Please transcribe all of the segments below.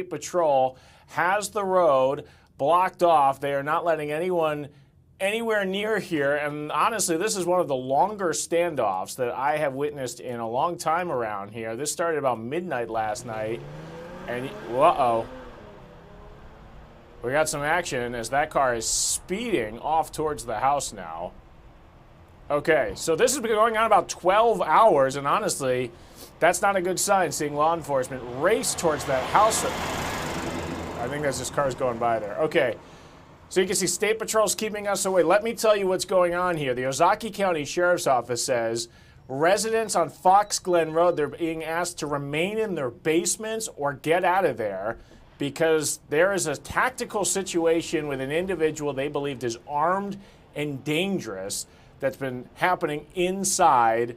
Patrol has the road blocked off. They are not letting anyone anywhere near here. And honestly, this is one of the longer standoffs that I have witnessed in a long time around here. This started about midnight last night. And, uh-oh. We got some action as that car is speeding off towards the house now. Okay, so this has been going on about 12 hours, and honestly, that's not a good sign, seeing law enforcement race towards that house. I think that's just cars going by there. Okay, so you can see State Patrol's keeping us away. Let me tell you what's going on here. The Ozaukee County Sheriff's Office says residents on Fox Glen Road, they're being asked to remain in their basements or get out of there because there is a tactical situation with an individual they believed is armed and dangerous that's been happening inside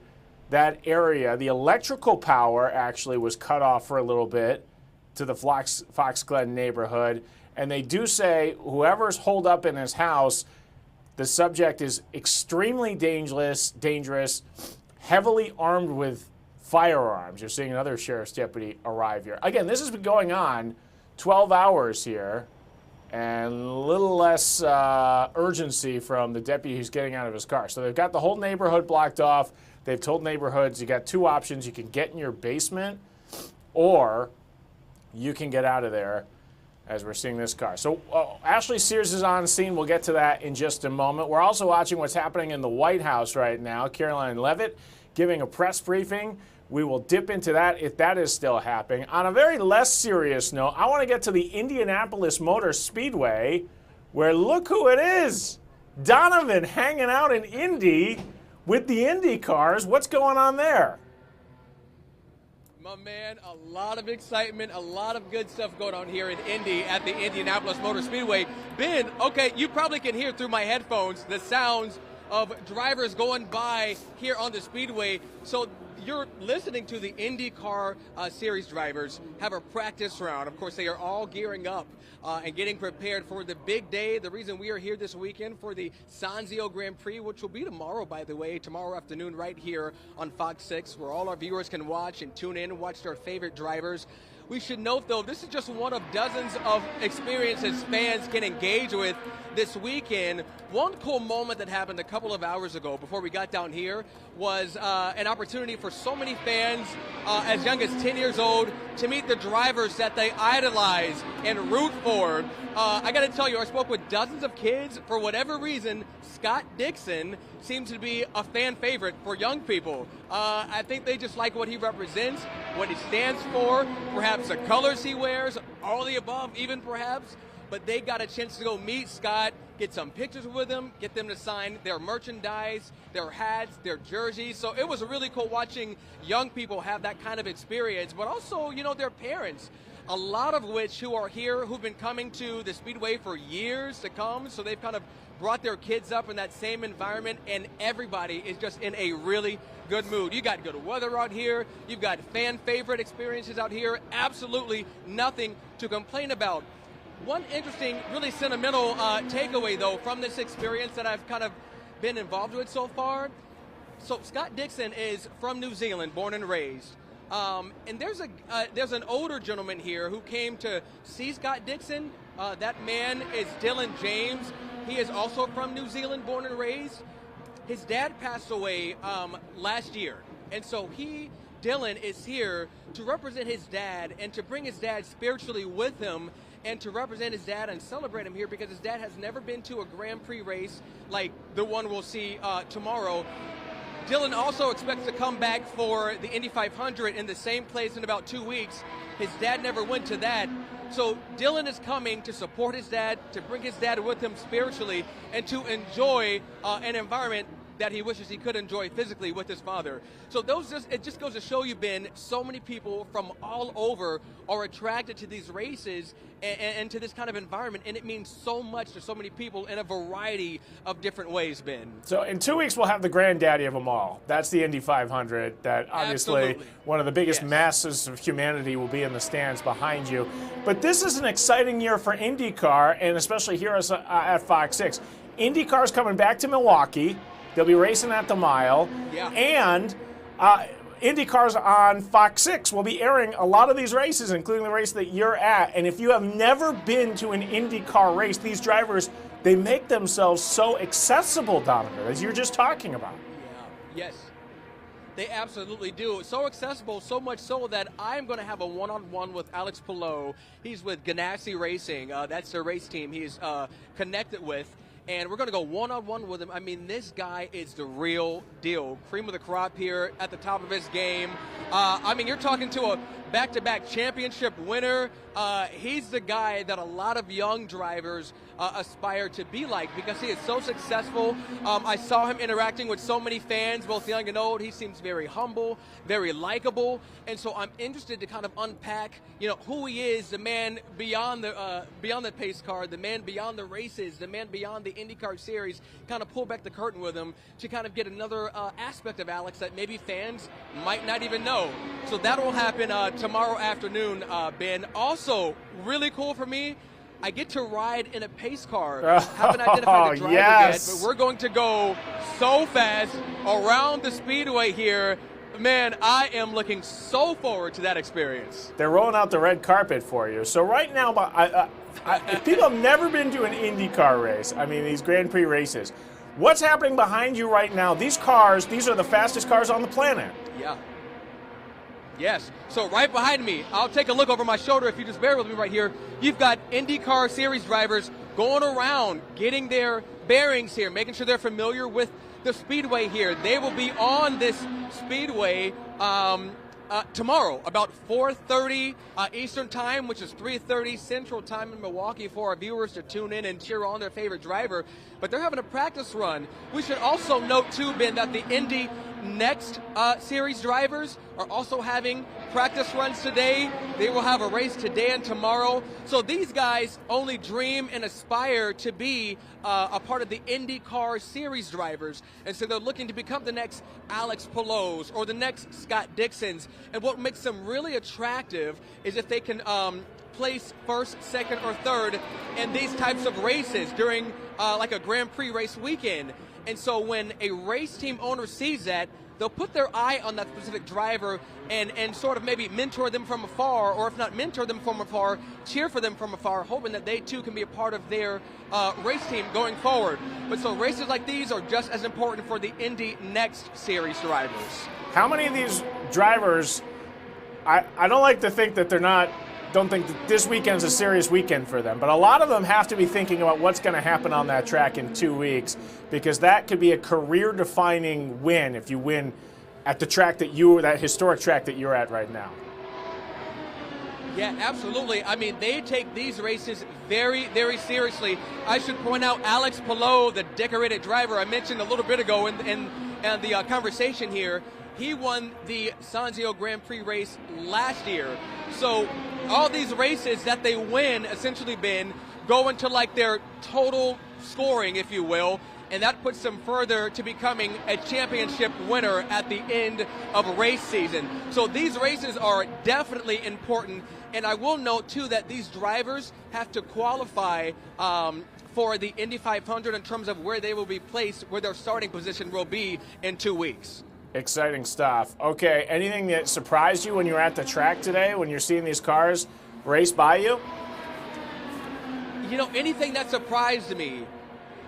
that area. The electrical power actually was cut off for a little bit to the Fox Glen neighborhood. And they do say whoever's holed up in his house, the subject is extremely dangerous, heavily armed with firearms. You're seeing another sheriff's deputy arrive here. Again, this has been going on 12 hours here, and a little less urgency from the deputy who's getting out of his car. So they've got the whole neighborhood blocked off. They've told neighborhoods you got two options. You can get in your basement or you can get out of there, as we're seeing this car. So Ashley Sears is on scene. We'll get to that in just a moment. We're also watching what's happening in the White House right now. Caroline Leavitt giving a press briefing. We will dip into that if that is still happening. On a very less serious note, I want to get to the Indianapolis Motor Speedway, where look who it is. Donovan hanging out in Indy with the Indy cars. What's going on there? My man, a lot of excitement, a lot of good stuff going on here in Indy at the Indianapolis Motor Speedway. Ben, okay, you probably can hear through my headphones the sounds of drivers going by here on the Speedway. So you're listening to the IndyCar series drivers have a practice round. Of course, they are all gearing up and getting prepared for the big day. The reason we are here this weekend for the Sanzio Grand Prix, which will be tomorrow, by the way, tomorrow afternoon right here on Fox 6, where all our viewers can watch and tune in and watch their favorite drivers. We should note, though, this is just one of dozens of experiences fans can engage with this weekend. One cool moment that happened a couple of hours ago before we got down here was an opportunity for so many fans as young as 10 years old to meet the drivers that they idolize and root for. I got to tell you, I spoke with dozens of kids. For whatever reason, Scott Dixon seems to be a fan favorite for young people. I think they just like what he represents, what he stands for, perhaps the colors he wears, all the above even perhaps. But they got a chance to go meet Scott, get some pictures with him, get them to sign their merchandise, their hats, their jerseys. So it was really cool watching young people have that kind of experience, but also, you know, their parents, a lot of which who are here, who've been coming to the Speedway for years to come. So they've kind of brought their kids up in that same environment, and everybody is just in a really good mood. You got good weather out here. You've got fan favorite experiences out here. Absolutely nothing to complain about. One interesting, really sentimental takeaway, though, from this experience that I've kind of been involved with so far. So Scott Dixon is from New Zealand, born and raised. And there's an older gentleman here who came to see Scott Dixon. That man is Dylan James. He is also from New Zealand, born and raised. His dad passed away last year. And so Dylan is here to represent his dad and to bring his dad spiritually with him and to represent his dad and celebrate him here because his dad has never been to a Grand Prix race like the one we'll see tomorrow. Dylan also expects to come back for the Indy 500 in the same place in about 2 weeks. His dad never went to that. So Dylan is coming to support his dad, to bring his dad with him spiritually, and to enjoy an environment that he wishes he could enjoy physically with his father. So it just goes to show you, Ben, so many people from all over are attracted to these races and to this kind of environment, and it means so much to so many people in a variety of different ways, Ben. So in 2 weeks, we'll have the granddaddy of them all. That's the Indy 500. That obviously Absolutely. One of the biggest masses of humanity will be in the stands behind you. But this is an exciting year for IndyCar, and especially here at Fox 6. IndyCar's coming back to Milwaukee. They'll be racing at the mile. Yeah. And IndyCars on Fox 6 will be airing a lot of these races, including the race that you're at. And if you have never been to an IndyCar race, these drivers, they make themselves so accessible, Donovan, as you're just talking about. Yeah. Yes. They absolutely do. So accessible, so much so that I'm going to have a one-on-one with Alex Palou. He's with Ganassi Racing. That's their race team he's connected with. And we're going to go one-on-one with him. I mean, this guy is the real deal. Cream of the crop here at the top of his game. I mean, you're talking to a back-to-back championship winner. He's the guy that a lot of young drivers aspire to be like because he is so successful. I saw him interacting with so many fans, both young and old. He seems very humble, very likable, and so I'm interested to kind of unpack, who he is, the man beyond the pace car, the man beyond the races, the man beyond the IndyCar series. Kind of pull back the curtain with him to kind of get another aspect of Alex that maybe fans might not even know. So that will happen tomorrow afternoon, Ben. Also, really cool for me, I get to ride in a pace car. Haven't identified the driver yet, but we're going to go so fast around the speedway here. Man, I am looking so forward to that experience. They're rolling out the red carpet for you. So right now, if people have never been to an IndyCar race, I mean these Grand Prix races, what's happening behind you right now? These cars, these are the fastest cars on the planet. Yeah. Yes. So right behind me, I'll take a look over my shoulder if you just bear with me right here. You've got IndyCar series drivers going around, getting their bearings here, making sure they're familiar with the speedway here. They will be on this speedway tomorrow about 4:30 Eastern time, which is 3:30 Central time in Milwaukee for our viewers to tune in and cheer on their favorite driver. But they're having a practice run. We should also note too, Ben, that the Indy Next series drivers are also having practice runs today. They will have a race today and tomorrow. So these guys only dream and aspire to be a part of the IndyCar series drivers. And so they're looking to become the next Alex Palous or the next Scott Dixons. And what makes them really attractive is if they can place first, second, or third in these types of races during like a Grand Prix race weekend. And so when a race team owner sees that, they'll put their eye on that specific driver and sort of maybe mentor them from afar, or if not mentor them from afar, cheer for them from afar, hoping that they too can be a part of their race team going forward. But so races like these are just as important for the Indy Next series drivers. How many of these drivers, I don't like to think that don't think that this weekend's a serious weekend for them, but a lot of them have to be thinking about what's going to happen on that track in 2 weeks, because that could be a career-defining win if you win at the track that historic track that you're at right now. Yeah, absolutely. I mean, they take these races very, very seriously. I should point out Alex Palou, the decorated driver I mentioned a little bit ago in the conversation here. He won the Sanzio Grand Prix race last year. So all these races that they win, essentially, Ben, go into like their total scoring, if you will, and that puts them further to becoming a championship winner at the end of a race season. So these races are definitely important, and I will note, too, that these drivers have to qualify for the Indy 500 in terms of where they will be placed, where their starting position will be in 2 weeks. Exciting stuff. Okay, anything that surprised you when you were at the track today, when you're seeing these cars race by you? Anything that surprised me.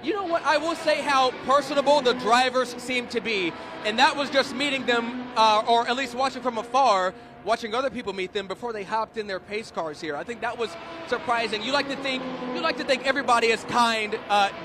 You know what? I will say how personable the drivers seem to be, and that was just meeting them, or at least watching from afar, watching other people meet them before they hopped in their pace cars here. I think that was surprising. You like to think everybody is kind,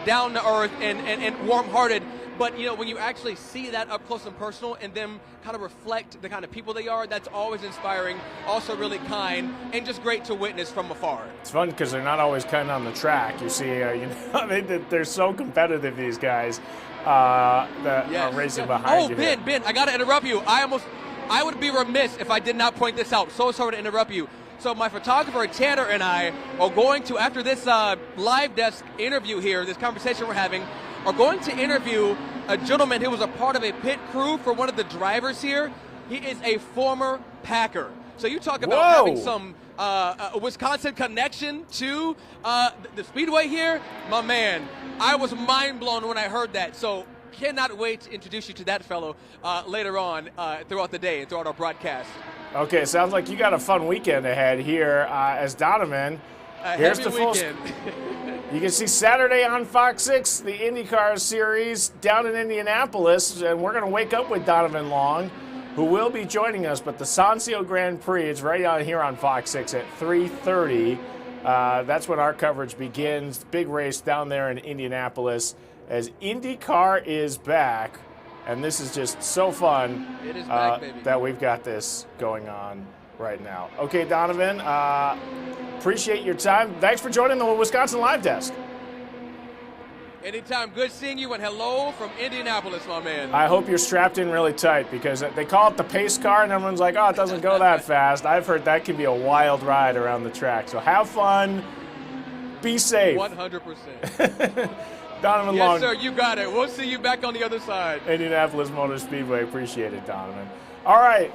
down to earth, and warm-hearted. But, when you actually see that up close and personal and them kind of reflect the kind of people they are, that's always inspiring, also really kind, and just great to witness from afar. It's fun because they're not always kind on the track. You see, they're so competitive, these guys that are racing behind you. Oh, Ben, I got to interrupt you. I would be remiss if I did not point this out. So sorry to interrupt you. So my photographer, Tanner, and I are going to, after this live desk interview here, this conversation we're having, are going to interview a gentleman who was a part of a pit crew for one of the drivers here. He is a former Packer. So you talk about having some Wisconsin connection to the Speedway here. My man, I was mind blown when I heard that. So cannot wait to introduce you to that fellow later on throughout the day and throughout our broadcast. Okay, sounds like you got a fun weekend ahead here as Donovan. Here's the weekend. You can see Saturday on Fox 6, the IndyCar series down in Indianapolis, and we're going to wake up with Donovan Long, who will be joining us. But the Sancio Grand Prix is right on here on Fox 6 at 3:30. That's when our coverage begins. Big race down there in Indianapolis as IndyCar is back. And this is just so fun It is back, baby. that we've got this going on right now. Okay, Donovan, appreciate your time. Thanks for joining the Wisconsin Live Desk. Anytime. Good seeing you, and hello from Indianapolis, my man. I hope you're strapped in really tight because they call it the pace car, and everyone's like, oh, it doesn't go that fast. I've heard that can be a wild ride around the track. So have fun. Be safe. 100%. Donovan Yes, Long. sir, you got it. We'll see you back on the other side. Indianapolis Motor Speedway. Appreciate it, Donovan. All right.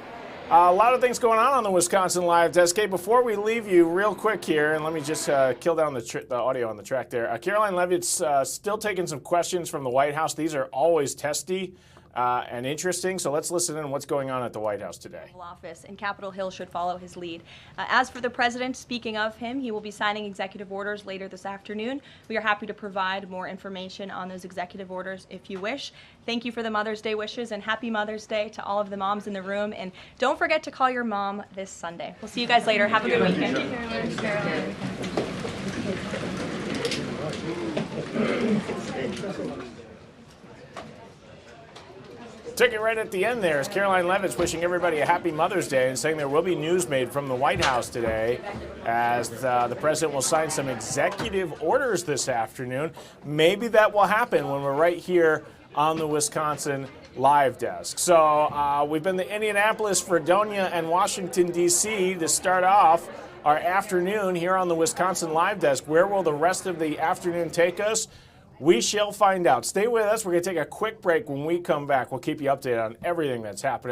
A lot of things going on the Wisconsin Live Desk. Okay, before we leave you real quick here, and let me just kill down the audio on the track there. Caroline Leavitt's still taking some questions from the White House. These are always testy and interesting, so let's listen in what's going on at the White House today. Office and Capitol Hill should follow his lead. As for the president, speaking of him, he will be signing executive orders later this afternoon. We are happy to provide more information on those executive orders if you wish. Thank you for the Mother's Day wishes, and happy Mother's Day to all of the moms in the room. And don't forget to call your mom this Sunday. We'll see you guys later. Have a good weekend. Took it right at the end there as Caroline Leavitt's wishing everybody a happy Mother's Day and saying there will be news made from the White House today as the president will sign some executive orders this afternoon. Maybe that will happen when we're right here on the Wisconsin Live Desk. So we've been to Indianapolis, Fredonia, and Washington, D.C. to start off our afternoon here on the Wisconsin Live Desk. Where will the rest of the afternoon take us? We shall find out. Stay with us. We're going to take a quick break. When we come back, we'll keep you updated on everything that's happening.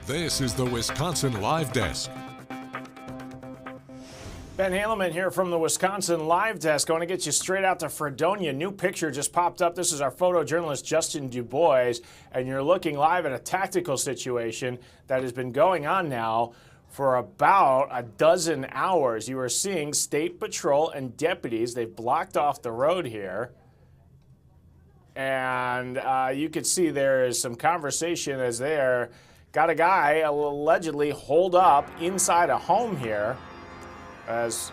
This is the Wisconsin Live Desk. Ben Handelman here from the Wisconsin Live Desk. I want to get you straight out to Fredonia. New picture just popped up. This is our photojournalist, Justin Dubois, and you're looking live at a tactical situation that has been going on now for about a dozen hours. You are seeing State Patrol and deputies. They've blocked off the road here. And you can see there is some conversation as they're got a guy allegedly holed up inside a home here as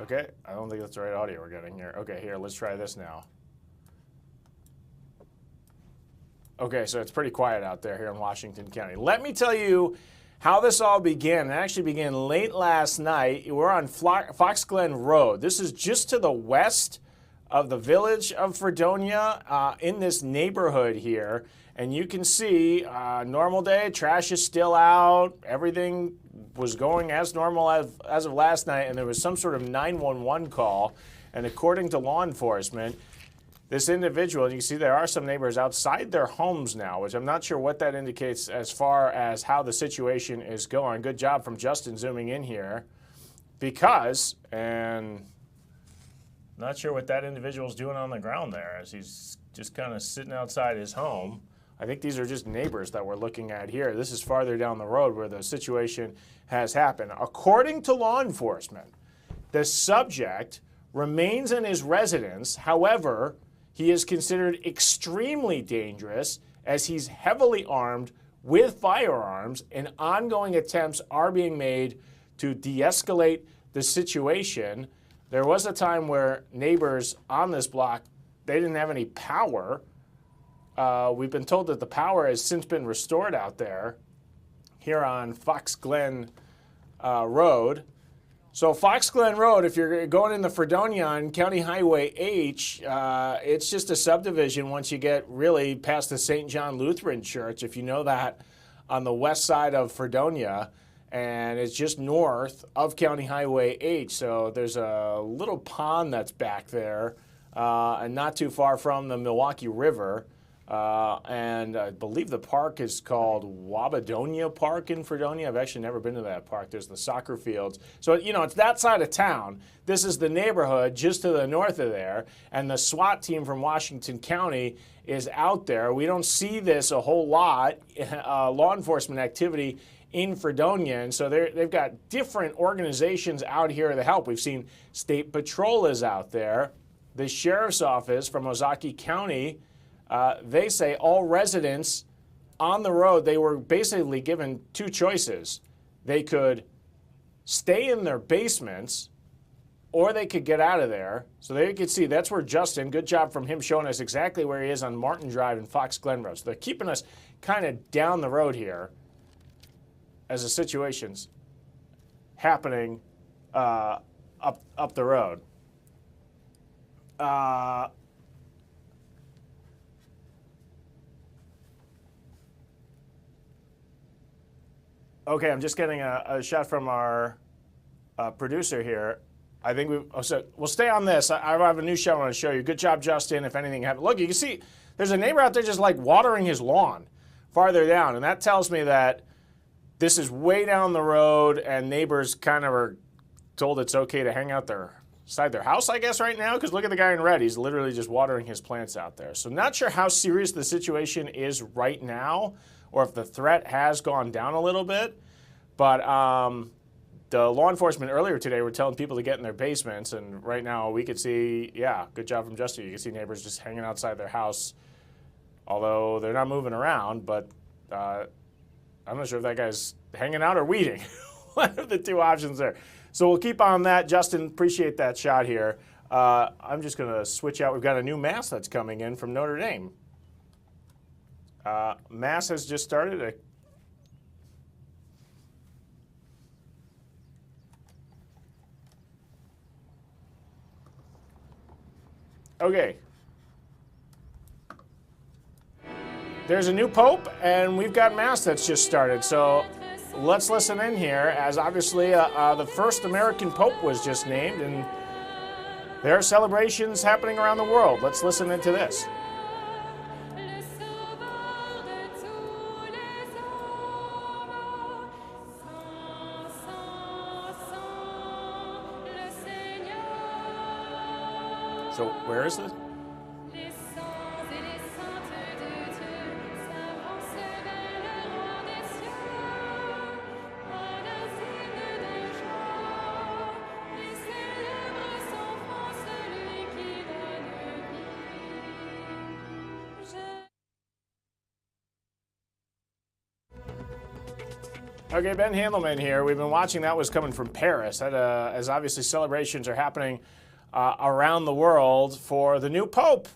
Okay, I don't think that's the right audio we're getting here. Okay, here, let's try this now. Okay, so it's pretty quiet out there here in Washington County. Let me tell you how this all began. It actually began late last night. We're on Fox Glen Road. This is just to the west of the village of Fredonia in this neighborhood here. And you can see, normal day, trash is still out. Everything was going as normal as of last night, and there was some sort of 911 call. And according to law enforcement, this individual, and you can see there are some neighbors outside their homes now, which I'm not sure what that indicates as far as how the situation is going. Good job from Justin zooming in here. Because, and not sure what that individual's doing on the ground there as he's just kind of sitting outside his home. I think these are just neighbors that we're looking at here. This is farther down the road where the situation has happened. According to law enforcement, the subject remains in his residence. However, he is considered extremely dangerous as he's heavily armed with firearms, and ongoing attempts are being made to de-escalate the situation. There was a time where neighbors on this block, they didn't have any power. We've been told that the power has since been restored out there here on Fox Glen Road. So Fox Glen Road, if you're going in the Fredonia on County Highway H, it's just a subdivision once you get really past the St. John Lutheran Church, if you know that, on the west side of Fredonia. And it's just north of County Highway H. So there's a little pond that's back there and not too far from the Milwaukee River. And I believe the park is called Wabadonia Park in Fredonia. I've actually never been to that park. There's the soccer fields. So, you know, it's that side of town. This is the neighborhood just to the north of there. And the SWAT team from Washington County is out there. We don't see this a whole lot, law enforcement activity in Fredonia. And so they've got different organizations out here to help. We've seen State Patrol is out there. The Sheriff's Office from Ozaukee County, they say all residents on the road, they were basically given two choices. They could stay in their basements or they could get out of there. So there you can see that's where Justin, good job from him showing us exactly where he is on Martin Drive and Fox Glen Road. So they're keeping us kind of down the road here as the situation's happening up the road. Okay, I'm just getting a shot from our producer here. I think we'll stay on this. I have a new shot I want to show you. Good job, Justin. If anything happens, look, you can see there's a neighbor out there just like watering his lawn farther down, and that tells me that this is way down the road, and neighbors kind of are told it's okay to hang out inside their house, I guess, right now. Because look at the guy in red; he's literally just watering his plants out there. So not sure how serious the situation is right now, or if the threat has gone down a little bit. But the law enforcement earlier today were telling people to get in their basements, and right now we could see, yeah, good job from Justin. You can see neighbors just hanging outside their house, although they're not moving around. But I'm not sure if that guy's hanging out or weeding. One of the two options there. So we'll keep on that. Justin, appreciate that shot here. I'm just going to switch out. We've got a new mass that's coming in from Notre Dame. Mass has just started. Okay. There's a new pope, and we've got mass that's just started. So let's listen in here, as obviously the first American pope was just named, and there are celebrations happening around the world. Let's listen into this. So where is this? Okay, Ben Handelman here. We've been watching. That was coming from Paris. That, as obviously celebrations are happening around the world for the new Pope,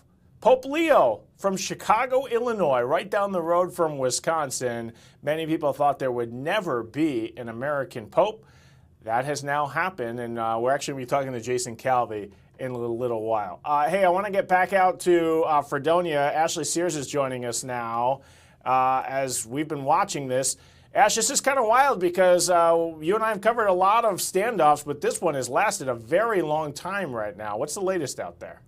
Pope Leo from Chicago, Illinois, right down the road from Wisconsin. Many people thought there would never be an American Pope. That has now happened, and we're actually going to be talking to Jason Calvi in a little while. Hey, I want to get back out to Fredonia. Ashley Sears is joining us now as we've been watching this. Ash, this is kind of wild because you and I have covered a lot of standoffs, but this one has lasted a very long time right now. What's the latest out there?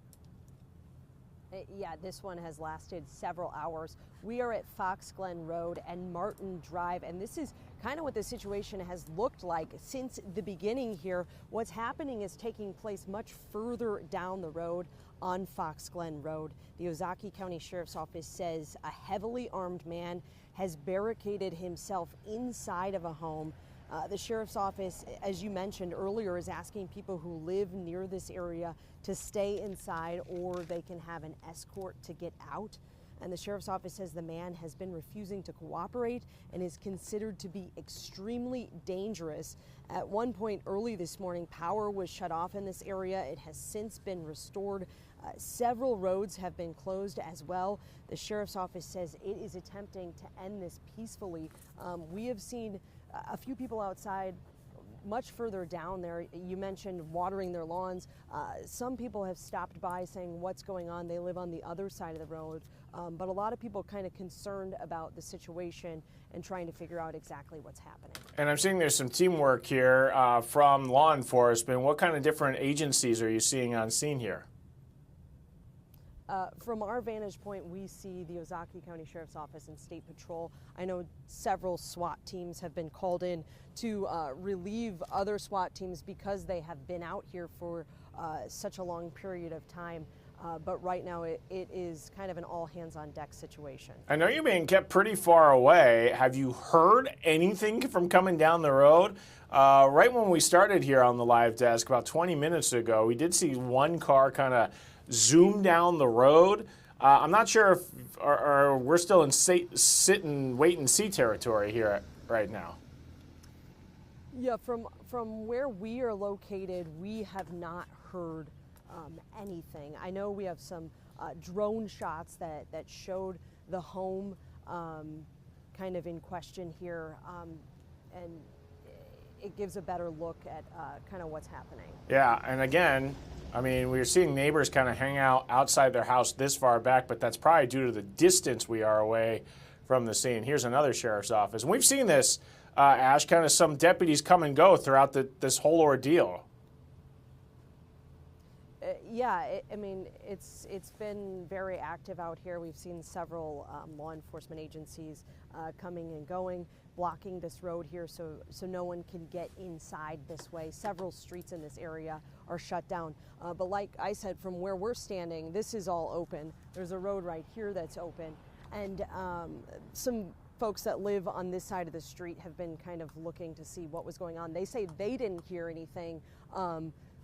Yeah, this one has lasted several hours. We are at Fox Glen Road and Martin Drive, and this is kind of what the situation has looked like since the beginning here. What's happening is taking place much further down the road on Fox Glen Road. The Ozaukee County Sheriff's Office says a heavily armed man has barricaded himself inside of a home. The Sheriff's Office, as you mentioned earlier, is asking people who live near this area to stay inside or they can have an escort to get out. And the Sheriff's Office says the man has been refusing to cooperate and is considered to be extremely dangerous. At one point early this morning, power was shut off in this area. It has since been restored. Several roads have been closed as well. The Sheriff's Office says it is attempting to end this peacefully. We have seen a few people outside much further down there. You mentioned watering their lawns. Some people have stopped by saying what's going on. They live on the other side of the road. But a lot of people kind of concerned about the situation and trying to figure out exactly what's happening. And I'm seeing there's some teamwork here from law enforcement. What kind of different agencies are you seeing on scene here? From our vantage point, we see the Ozaukee County Sheriff's Office and State Patrol. I know several SWAT teams have been called in to relieve other SWAT teams because they have been out here for such a long period of time. But right now it is kind of an all-hands-on-deck situation. I know you're being kept pretty far away. Have you heard anything from coming down the road? Right when we started here on the live desk about 20 minutes ago, we did see one car kind of zoom down the road. I'm not sure if we're still in sit and wait and see territory here right now. Yeah, from where we are located, we have not heard anything. I know we have some drone shots that showed the home kind of in question here, and it gives a better look at kind of what's happening. Yeah, and again, I mean, we're seeing neighbors kind of hang out outside their house this far back, but that's probably due to the distance we are away from the scene. Here's another sheriff's office. And we've seen this, Ash, kind of some deputies come and go throughout this whole ordeal. Yeah, I mean, it's been very active out here. We've seen several law enforcement agencies coming and going, blocking this road here so no one can get inside this way. Several streets in this area are shut down. But like I said, from where we're standing, this is all open. There's a road right here that's open. And some folks that live on this side of the street have been kind of looking to see what was going on. They say they didn't hear anything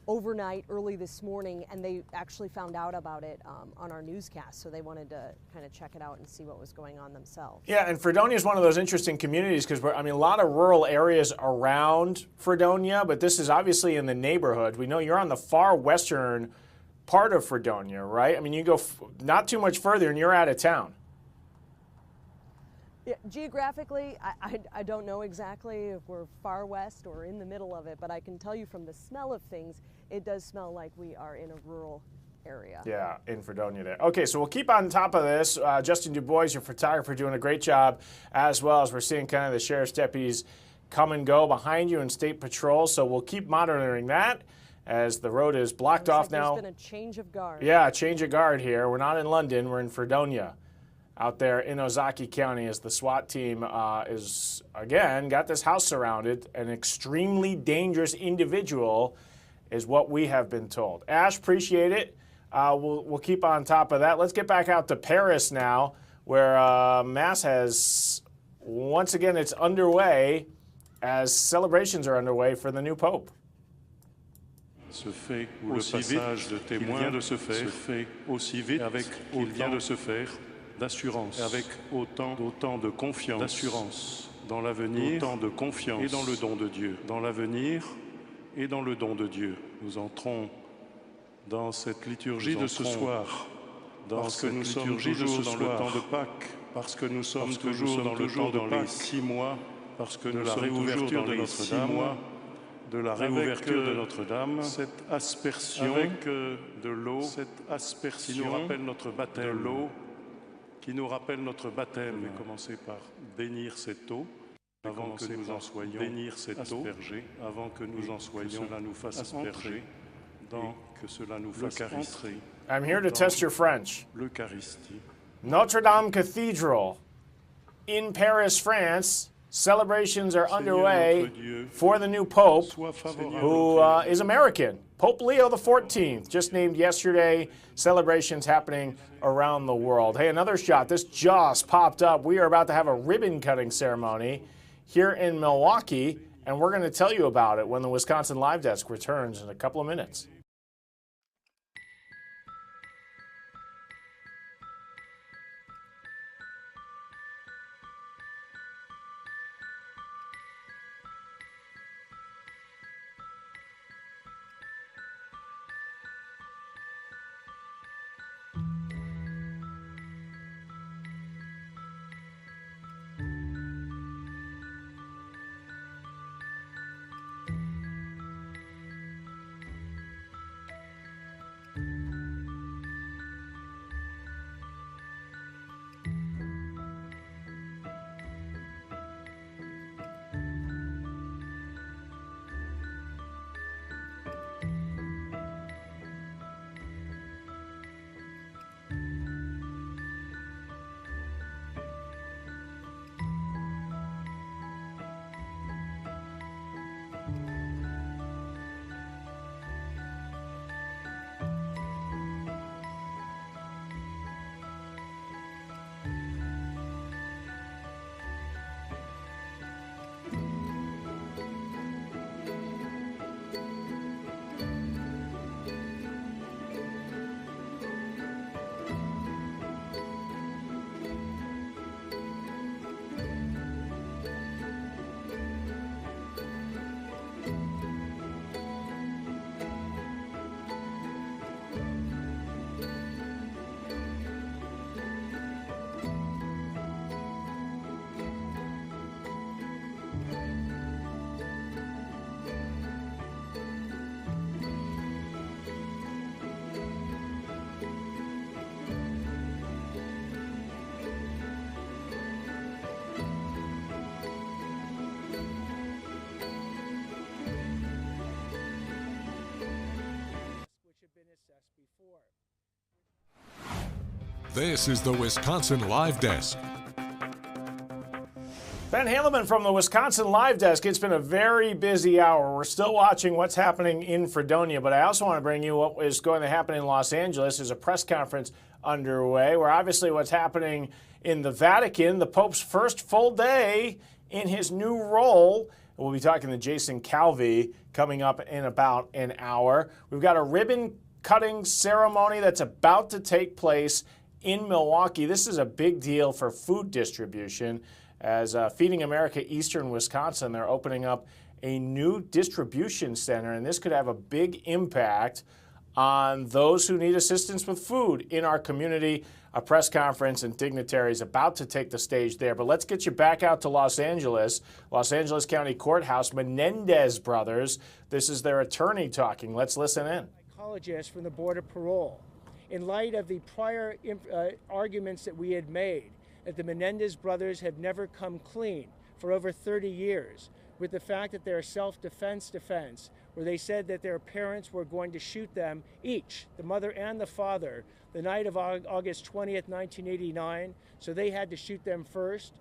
overnight early this morning, and they actually found out about it on our newscast, so they wanted to kind of check it out and see what was going on themselves. Yeah, and Fredonia is one of those interesting communities because I mean, a lot of rural areas around Fredonia, but this is obviously in the neighborhood. We know you're on the far western part of Fredonia, right? I mean, you go not too much further and you're out of town. Yeah, geographically, I don't know exactly if we're far west or in the middle of it, but I can tell you from the smell of things, it does smell like we are in a rural area. Yeah, in Fredonia there. Okay, so we'll keep on top of this. Justin Dubois, your photographer, doing a great job, as well as we're seeing kind of the sheriff's deputies come and go behind you in State Patrol, so we'll keep monitoring that as the road is blocked off now. There's been a change of guard. Yeah, change of guard here. We're not in London, we're in Fredonia. Out there in Ozaukee County as the SWAT team is, again, got this house surrounded. An extremely dangerous individual is what we have been told. Ash, appreciate it. We'll keep on top of that. Let's get back out to Paris now, where Mass has, once again, it's underway as celebrations are underway for the new Pope. Se fait aussi vite, de témoins de se fait aussi vite avec il vient de se faire d'assurance avec autant de confiance d'assurance dans l'avenir, autant de confiance et dans le don de Dieu. Dans l'avenir et dans le don de Dieu. Nous entrons dans cette liturgie de ce soir, parce que nous sommes toujours dans le temps de Pâques, parce que nous sommes toujours dans le temps de Pâques, 6 mois, parce que nous sommes toujours dans les 6 mois de la réouverture de Notre-Dame, cette aspersion avec de l'eau, cette aspersion qui nous rappelle notre baptême, de l'eau qui nous rappelle notre baptême. Je vais commencer par bénir cette eau, avant que nous en soyons bénir cette aspergée, avant que nous en soyons, cela nous fasse asperger, que cela nous fasse entrer. I'm here to test your French. L'Eucharistie. Notre-Dame Cathedral in Paris, France. Celebrations are underway for the new Pope, who is American. Pope Leo XIV, just named yesterday. Celebrations happening around the world. Hey, another shot. This just popped up. We are about to have a ribbon-cutting ceremony here in Milwaukee, and we're going to tell you about it when the Wisconsin Live Desk returns in a couple of minutes. This is the Wisconsin Live Desk. Ben Haleman from the Wisconsin Live Desk. It's been a very busy hour. We're still watching what's happening in Fredonia, but I also want to bring you what is going to happen in Los Angeles. There's a press conference underway where obviously what's happening in the Vatican, the Pope's first full day in his new role. We'll be talking to Jason Calvi coming up in about an hour. We've got a ribbon-cutting ceremony that's about to take place in Milwaukee. This is a big deal for food distribution. As Feeding America Eastern Wisconsin, they're opening up a new distribution center, and this could have a big impact on those who need assistance with food in our community. A press conference and dignitaries about to take the stage there. But let's get you back out to Los Angeles County Courthouse. Menendez Brothers, this is their attorney talking. Let's listen in. Psychologist from the Board of Parole. In light of the prior arguments that we had made, that the Menendez brothers have never come clean for over 30 years, with the fact that they're self-defense, where they said that their parents were going to shoot them each, the mother and the father, the night of August 20th, 1989, so they had to shoot them first.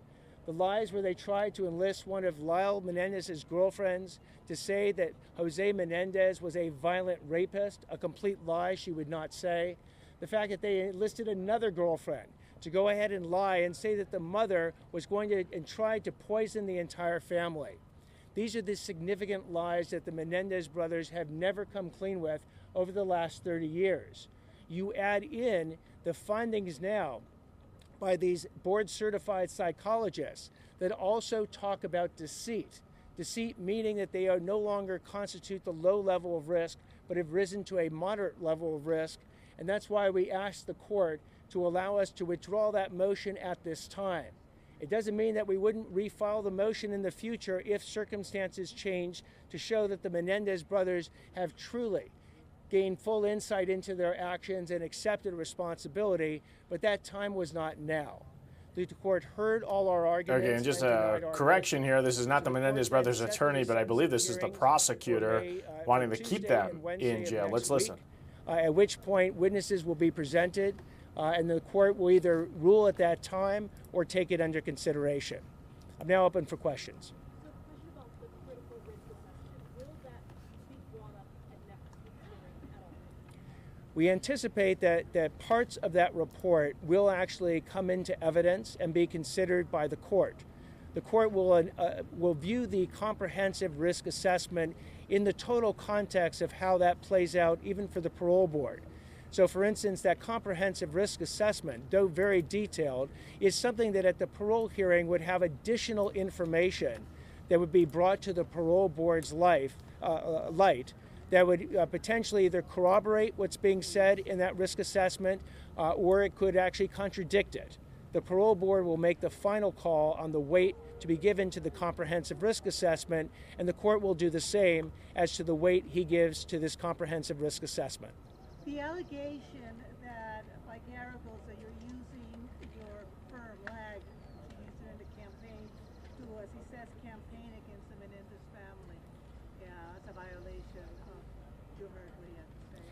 The lies where they tried to enlist one of Lyle Menendez's girlfriends to say that Jose Menendez was a violent rapist, a complete lie she would not say. The fact that they enlisted another girlfriend to go ahead and lie and say that the mother was going to and tried to poison the entire family. These are the significant lies that the Menendez brothers have never come clean with over the last 30 years. You add in the findings now by these board-certified psychologists that also talk about deceit. Deceit meaning that they are no longer constitute the low level of risk, but have risen to a moderate level of risk. And that's why we asked the court to allow us to withdraw that motion at this time. It doesn't mean that we wouldn't refile the motion in the future if circumstances change to show that the Menendez brothers have truly gained full insight into their actions and accepted responsibility, but that time was not now. The court heard all our arguments. Okay, and just a correction here, this is not the Menendez brothers' attorney, but I believe this is the prosecutor wanting to keep them in jail. Let's listen. At which point witnesses will be presented, and the court will either rule at that time or take it under consideration. I'm now open for questions. We anticipate that parts of that report will actually come into evidence and be considered by the court. The court will view the comprehensive risk assessment in the total context of how that plays out, even for the parole board. So, for instance, that comprehensive risk assessment, though very detailed, is something that at the parole hearing would have additional information that would be brought to the parole board's light that would potentially either corroborate what's being said in that risk assessment or it could actually contradict it. The parole board will make the final call on the weight to be given to the comprehensive risk assessment, and the court will do the same as to the weight he gives to this comprehensive risk assessment. The allegation that by Garagos that you're using your firm, LAG, to use it in the campaign to, as he says, campaign against the Menendez family. Yeah, that's a violation of, you heard what he had to say.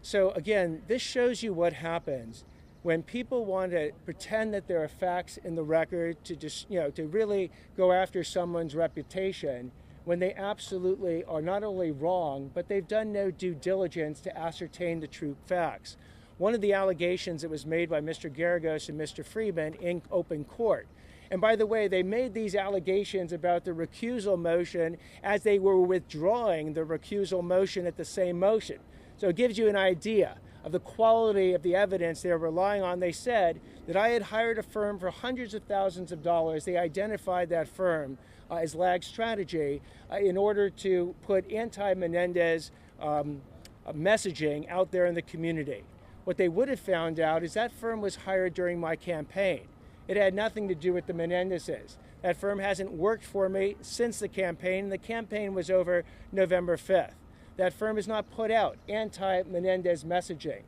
So again, this shows you what happens when people want to pretend that there are facts in the record to just, to really go after someone's reputation, when they absolutely are not only wrong, but they've done no due diligence to ascertain the true facts. One of the allegations that was made by Mr. Garagos and Mr. Freeman in open court. And by the way, they made these allegations about the recusal motion as they were withdrawing the recusal motion at the same motion. So it gives you an idea of the quality of the evidence they're relying on. They said that I had hired a firm for hundreds of thousands of dollars. They identified that firm as LAG Strategy in order to put anti-Menendez messaging out there in the community. What they would have found out is that firm was hired during my campaign. It had nothing to do with the Menendezes. That firm hasn't worked for me since the campaign. The campaign was over November 5th. That firm has not put out anti-Menendez messaging.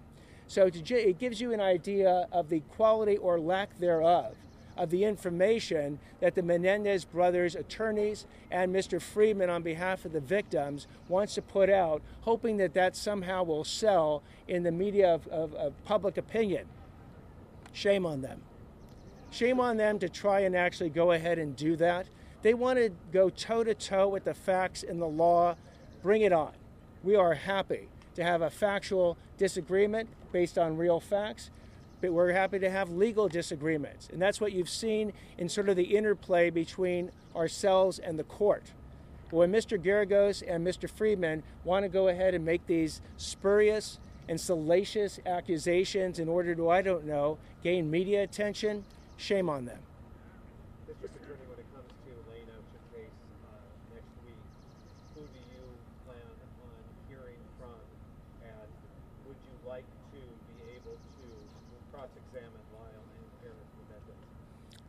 So it gives you an idea of the quality or lack thereof of the information that the Menendez brothers attorneys and Mr. Freeman on behalf of the victims wants to put out, hoping that that somehow will sell in the media of public opinion. Shame on them. Shame on them to try and actually go ahead and do that. They want to go toe-to-toe with the facts and the law. Bring it on. We are happy to have a factual disagreement based on real facts, but we're happy to have legal disagreements. And that's what you've seen in sort of the interplay between ourselves and the court. But when Mr. Garagos and Mr. Freeman want to go ahead and make these spurious and salacious accusations in order to, I don't know, gain media attention, shame on them. Mr. Attorney, when it comes to laying out your case next week, who do you plan on hearing from, and would you like to be able to cross-examine Lyle and Eric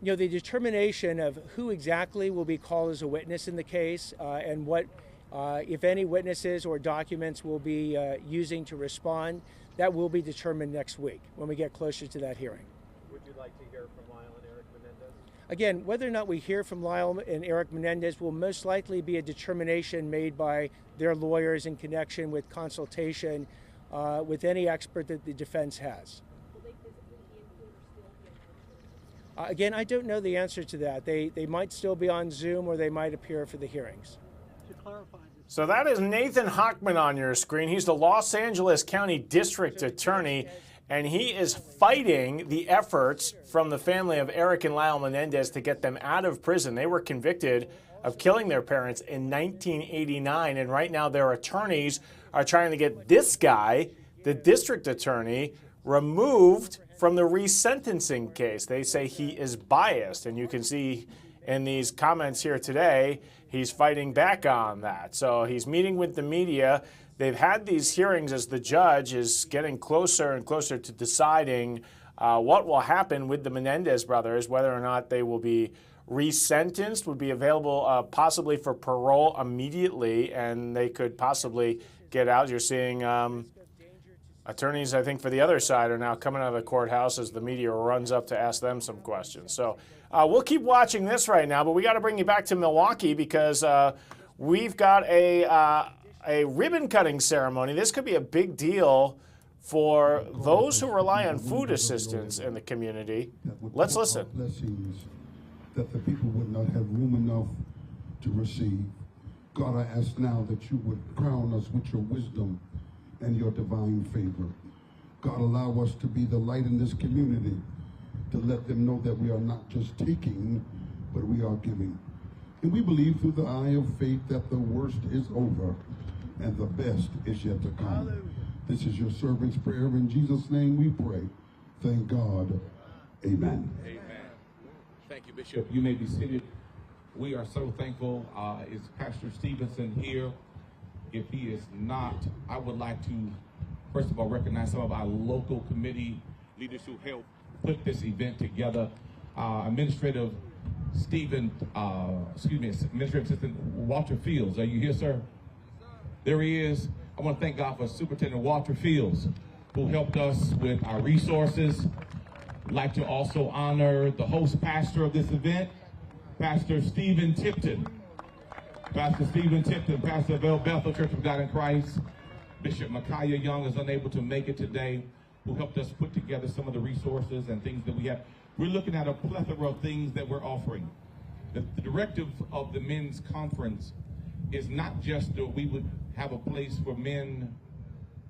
Menendez? The determination of who exactly will be called as a witness in the case and what, if any, witnesses or documents will be using to respond, that will be determined next week when we get closer to that hearing. Would you like to hear from Lyle and Eric Menendez? Again, whether or not we hear from Lyle and Eric Menendez will most likely be a determination made by their lawyers in connection with consultation with any expert that the defense has. Again, I don't know the answer to that. They might still be on Zoom or they might appear for the hearings. To clarify this. So that is Nathan Hochman on your screen. He's the Los Angeles County District Attorney, and he is fighting the efforts from the family of Eric and Lyle Menendez to get them out of prison. They were convicted of killing their parents in 1989, and right now their attorneys are trying to get this guy, the district attorney, removed from the resentencing case. They say he is biased, and you can see in these comments here today, he's fighting back on that. So he's meeting with the media. They've had these hearings as the judge is getting closer and closer to deciding what will happen with the Menendez brothers, whether or not they will be resentenced, would be available possibly for parole immediately, and they could possibly get out. You're seeing attorneys, I think, for the other side are now coming out of the courthouse as the media runs up to ask them some questions. So we'll keep watching this right now, but we got to bring you back to Milwaukee because we've got a ribbon-cutting ceremony. This could be a big deal for those who rely on food assistance in the community. Let's listen. Blessings that the people would not have room enough to receive. God, I ask now that you would crown us with your wisdom and your divine favor. God, allow us to be the light in this community, to let them know that we are not just taking, but we are giving. And we believe through the eye of faith that the worst is over and the best is yet to come. Hallelujah. This is your servant's prayer. In Jesus' name we pray. Thank God. Amen. Amen. Thank you, Bishop. You may be seated. We are so thankful. Is Pastor Stevenson here? If he is not, I would like to, first of all, recognize some of our local committee leaders who helped put this event together. Administrative Assistant Walter Fields. Are you here, sir? There he is. I want to thank God for Superintendent Walter Fields, who helped us with our resources. I'd like to also honor the host pastor of this event, Pastor Stephen Tipton. Pastor Stephen Tipton, pastor of El Bethel Church of God in Christ. Bishop Micaiah Young is unable to make it today, who helped us put together some of the resources and things that we have. We're looking at a plethora of things that we're offering. The directive of the men's conference is not just that we would have a place for men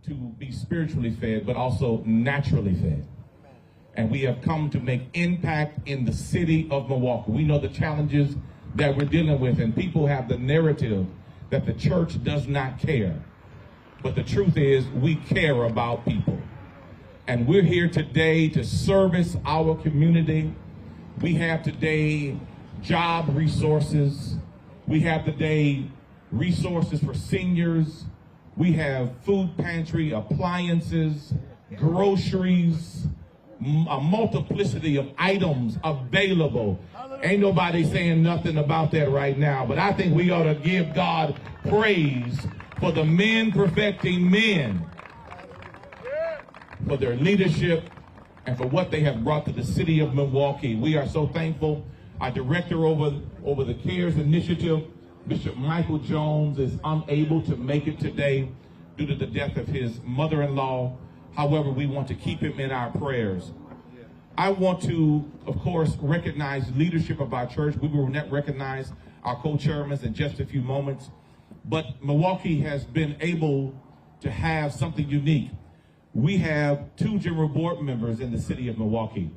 to be spiritually fed, but also naturally fed. And we have come to make impact in the city of Milwaukee. We know the challenges that we're dealing with, and people have the narrative that the church does not care. But the truth is, we care about people. And we're here today to service our community. We have today job resources. We have today resources for seniors. We have food pantry, appliances, groceries, a multiplicity of items available. Ain't nobody saying nothing about that right now, but I think we ought to give God praise for the men perfecting men, for their leadership and for what they have brought to the city of Milwaukee. We are so thankful. Our director over the CARES initiative, Bishop Michael Jones, is unable to make it today due to the death of his mother-in-law. However, we want to keep him in our prayers. I want to, of course, recognize the leadership of our church. We will recognize our co-chairmen in just a few moments. But Milwaukee has been able to have something unique. We have 2 general board members in the city of Milwaukee.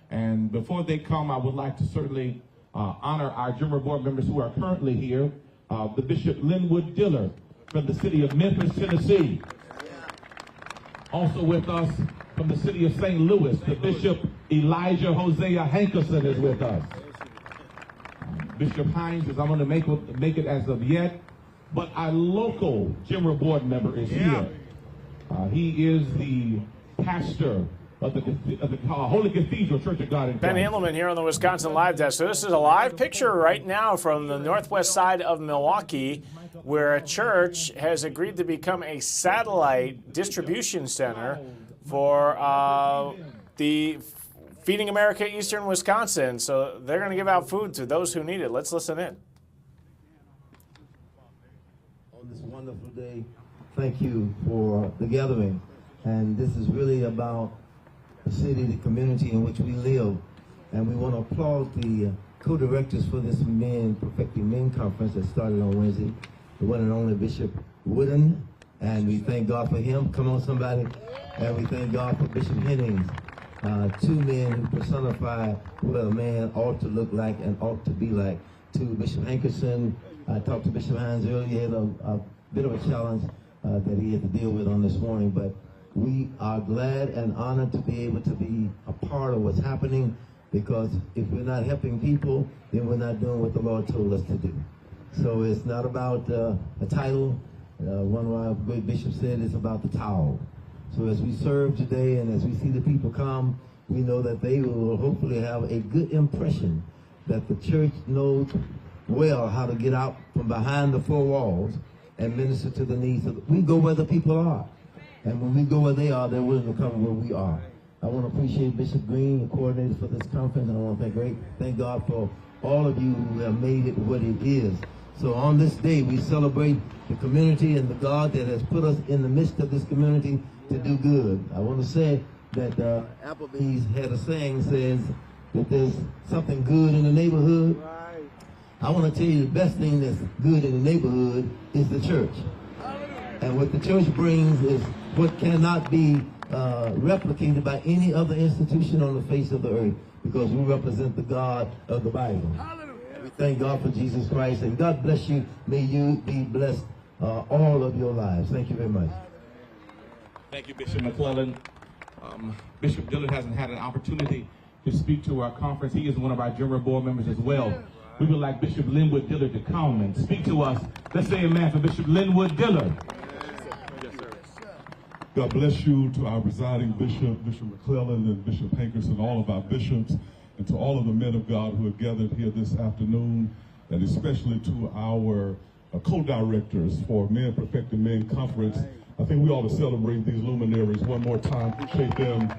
And before they come, I would like to certainly honor our general board members who are currently here. The Bishop Linwood Diller from the city of Memphis, Tennessee. Also with us from the city of St. Louis, the Bishop Elijah Hosea Hankerson is with us. Bishop Hines is unable to make it as of yet, but our local general board member is here. He is the pastor of the Holy Cathedral Church of God in Christ. Ben Handelman here on the Wisconsin Live Desk. So this is a live picture right now from the northwest side of Milwaukee, where a church has agreed to become a satellite distribution center for the Feeding America Eastern Wisconsin. So they're going to give out food to those who need it. Let's listen in. On this wonderful day, thank you for the gathering. And this is really about the city, the community in which we live. And we want to applaud the co-directors for this Perfecting Men Conference that started on Wednesday, the one and only Bishop Wooden. And we thank God for him. Come on, somebody. And we thank God for Bishop Hennings. 2 men who personify what a man ought to look like and ought to be like. To Bishop Hankerson, I talked to Bishop Hines earlier. He had a bit of a challenge that he had to deal with on this morning, but we are glad and honored to be able to be a part of what's happening, because if we're not helping people, then we're not doing what the Lord told us to do. So it's not about a title. One of our great bishops said it's about the towel. So as we serve today and as we see the people come, we know that they will hopefully have a good impression that the church knows well how to get out from behind the four walls and minister to the needs of. We go where the people are. And when we go where they are, they're willing to come where we are. I want to appreciate Bishop Green, the coordinator for this conference, and I want to thank God for all of you who have made it what it is. So on this day, we celebrate the community and the God that has put us in the midst of this community to do good. I want to say that Applebee's had a saying, says that there's something good in the neighborhood. I want to tell you the best thing that's good in the neighborhood is the church. And what the church brings is what cannot be replicated by any other institution on the face of the earth, because we represent the God of the Bible. We thank God for Jesus Christ, and God bless you. May you be blessed all of your lives. Thank you very much. Thank you, Bishop McClellan. Bishop Dillard hasn't had an opportunity to speak to our conference. He is one of our general board members as well. We would like Bishop Linwood Dillard to come and speak to us. Let's say amen for Bishop Linwood Dillard. God bless you to our presiding bishop, Bishop McClellan, and Bishop Hankers, and all of our bishops, and to all of the men of God who are gathered here this afternoon, and especially to our co-directors for Men Perfecting Men Conference. I think we ought to celebrate these luminaries one more time. Appreciate them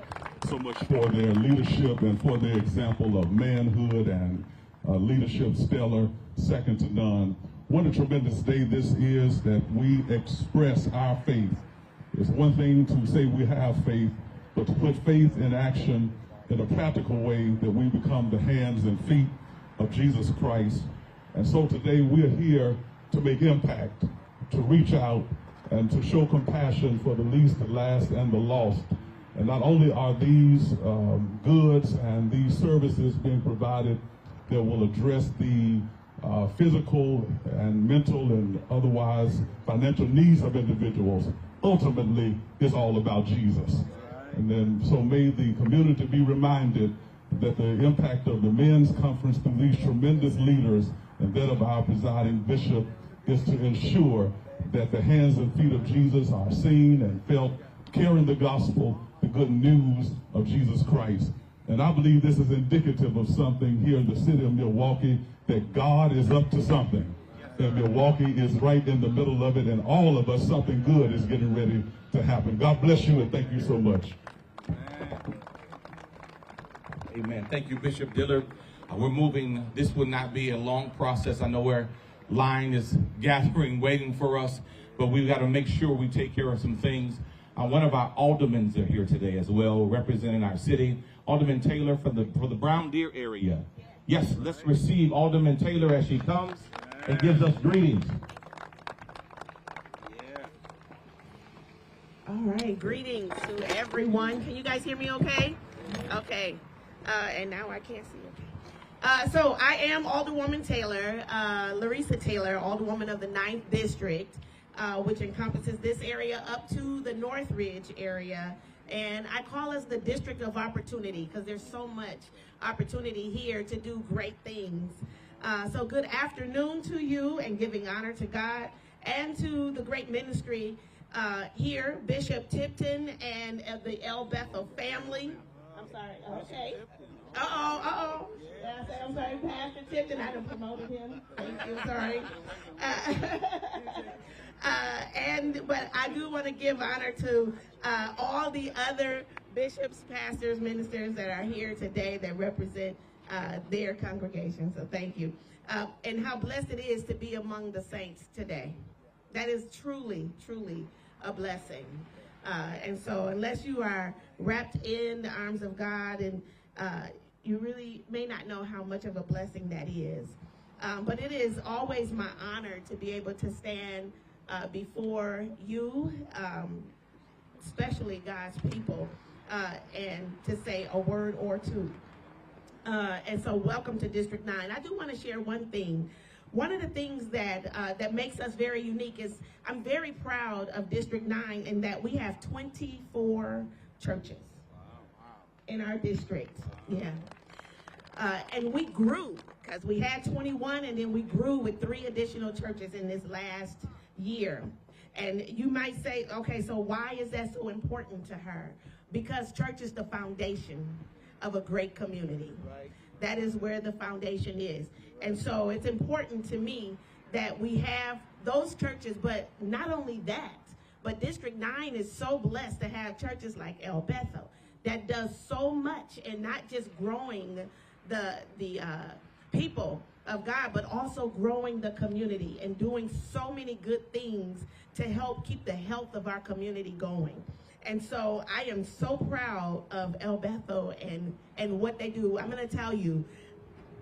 so much for their leadership and for their example of manhood and leadership stellar, second to none. What a tremendous day this is that we express our faith. It's one thing to say we have faith, but to put faith in action in a practical way, that we become the hands and feet of Jesus Christ. And so today we are here to make impact, to reach out, and to show compassion for the least, the last, and the lost. And not only are these goods and these services being provided that will address the physical and mental and otherwise financial needs of individuals, ultimately it's all about Jesus. And then so may the community be reminded that the impact of the men's conference through these tremendous leaders and that of our presiding bishop is to ensure that the hands and feet of Jesus are seen and felt, carrying the gospel, the good news of Jesus Christ. And I believe this is indicative of something here in the city of Milwaukee, that God is up to something. And Milwaukee is right in the middle of it, and all of us, something good is getting ready to happen. God bless you, and thank you so much. Amen. Thank you, Bishop Dillard. We're moving. This will not be a long process. I know where line is gathering, waiting for us, but we've got to make sure we take care of some things. One of our aldermen are here today as well, representing our city. Alderman Taylor for the Brown Deer area. Yes, let's receive Alderman Taylor as she comes and gives us greetings. All right, greetings to everyone. Can you guys hear me okay? Okay, and now I can't see okay. So I am Alderwoman Taylor, Larissa Taylor, Alderwoman of the 9th District, which encompasses this area up to the Northridge area. And I call us the District of Opportunity because there's so much opportunity here to do great things. So good afternoon to you, and giving honor to God and to the great ministry here, Bishop Tipton and the El Bethel family. I'm sorry, okay. Yeah, I'm sorry, Pastor Tipton, I done promoted him. Thank you, sorry. But I do want to give honor to all the other bishops, pastors, ministers that are here today that represent their congregation. So thank you. And how blessed it is to be among the saints today. That is truly, truly a blessing. And so unless you are wrapped in the arms of God, and you really may not know how much of a blessing that is. But it is always my honor to be able to stand before you, especially God's people, and to say a word or two. And so welcome to District 9. I do want to share one thing one of the things that makes us very unique is I'm very proud of District 9 in that we have 24 churches in our district. Yeah. And we grew because we had 21 and then we grew with 3 additional churches in this last year. And you might say, okay, so why is that so important to her? Because church is the foundation of a great community. Right. That is where the foundation is. And so it's important to me that we have those churches, but not only that, but District 9 is so blessed to have churches like El Bethel that does so much in not just growing the people of God, but also growing the community and doing so many good things to help keep the health of our community going. And so I am so proud of El Bethel and what they do. I'm going to tell you,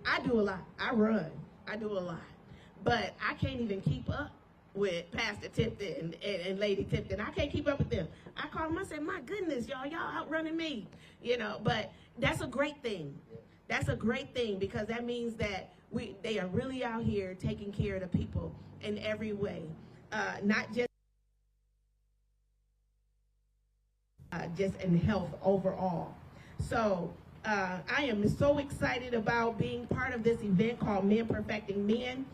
I do a lot. I run. I do a lot. But I can't even keep up with Pastor Tipton and Lady Tipton. I can't keep up with them. I call them, I said, my goodness, y'all outrunning me. You know, but that's a great thing. That's a great thing because that means that they are really out here taking care of the people in every way, not just in health overall. So I am so excited about being part of this event called Men Perfecting Men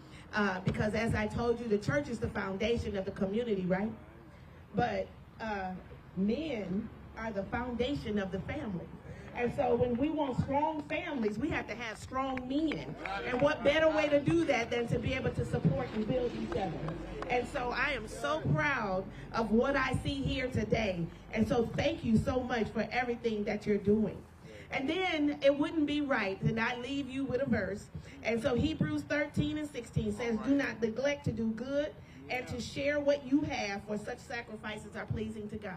because as I told you, the church is the foundation of the community, right? But men are the foundation of the family. And so when we want strong families, we have to have strong men. And what better way to do that than to be able to support and build each other? And so I am so proud of what I see here today. And so thank you so much for everything that you're doing. And then it wouldn't be right to not leave you with a verse. And so Hebrews 13:16 says, do not neglect to do good and to share what you have, for such sacrifices are pleasing to God.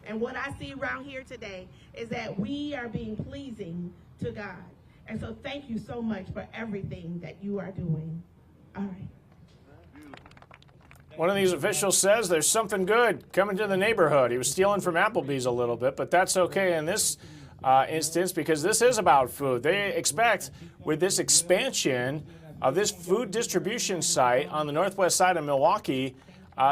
And what I see around here today is that we are being pleasing to God. And so thank you so much for everything that you are doing. All right. One of these officials says there's something good coming to the neighborhood. He was stealing from Applebee's a little bit, but that's okay in this instance because this is about food. They expect with this expansion of this food distribution site on the northwest side of Milwaukee,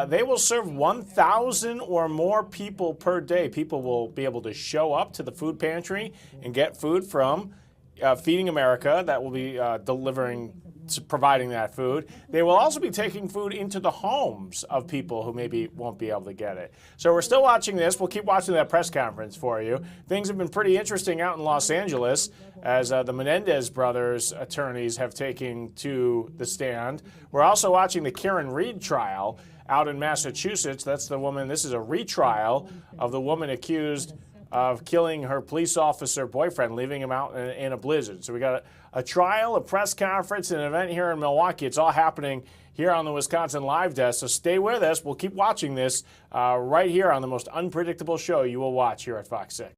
they will serve 1,000 or more people per day. People will be able to show up to the food pantry and get food from Feeding America that will be providing that food. They will also be taking food into the homes of people who maybe won't be able to get it. So we're still watching this. We'll keep watching that press conference for you. Things have been pretty interesting out in Los Angeles as the Menendez Brothers attorneys have taken to the stand. We're also watching the Karen Reed trial out in Massachusetts. That's the woman, this is a retrial of the woman accused of killing her police officer boyfriend, leaving him out in a blizzard. So we got a trial, a press conference, an event here in Milwaukee. It's all happening here on the Wisconsin Live Desk. So stay with us. We'll keep watching this right here on the most unpredictable show you will watch here at Fox 6.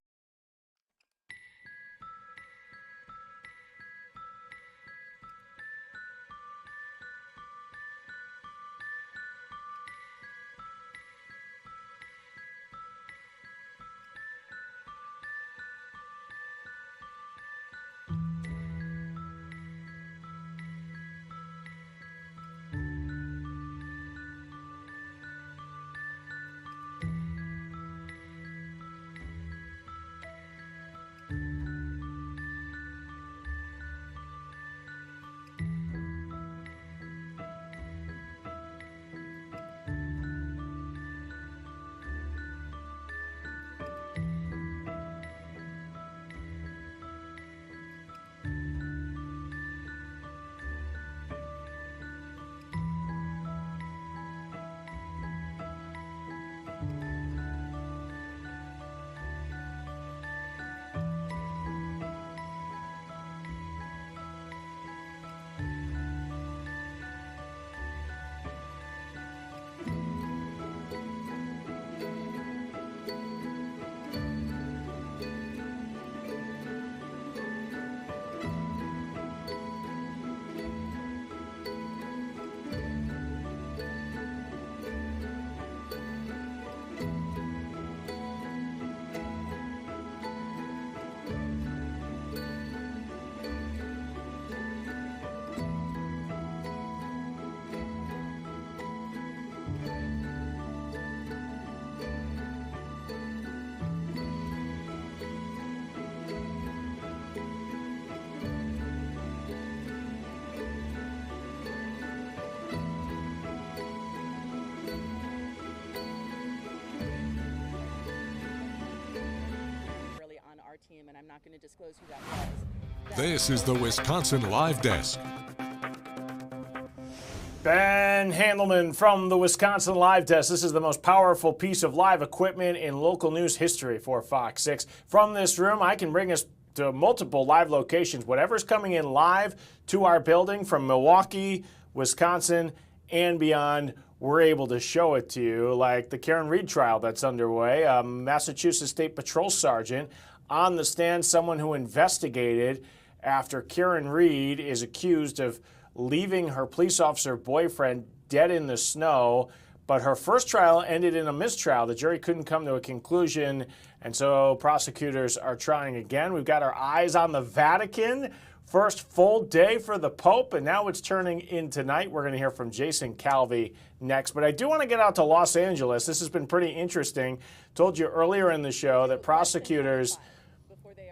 I'm not going to disclose who that was. This is the Wisconsin Live Desk. Ben Handelman from the Wisconsin Live Desk. This is the most powerful piece of live equipment in local news history for Fox 6. From this room, I can bring us to multiple live locations. Whatever's coming in live to our building from Milwaukee, Wisconsin, and beyond, we're able to show it to you, like the Karen Reed trial that's underway. A Massachusetts State Patrol Sergeant on the stand, someone who investigated after Karen Reed is accused of leaving her police officer boyfriend dead in the snow. But her first trial ended in a mistrial. The jury couldn't come to a conclusion, and so prosecutors are trying again. We've got our eyes on the Vatican. First full day for the Pope, and now it's turning in tonight. We're going to hear from Jason Calvi next. But I do want to get out to Los Angeles. This has been pretty interesting. Told you earlier in the show that prosecutors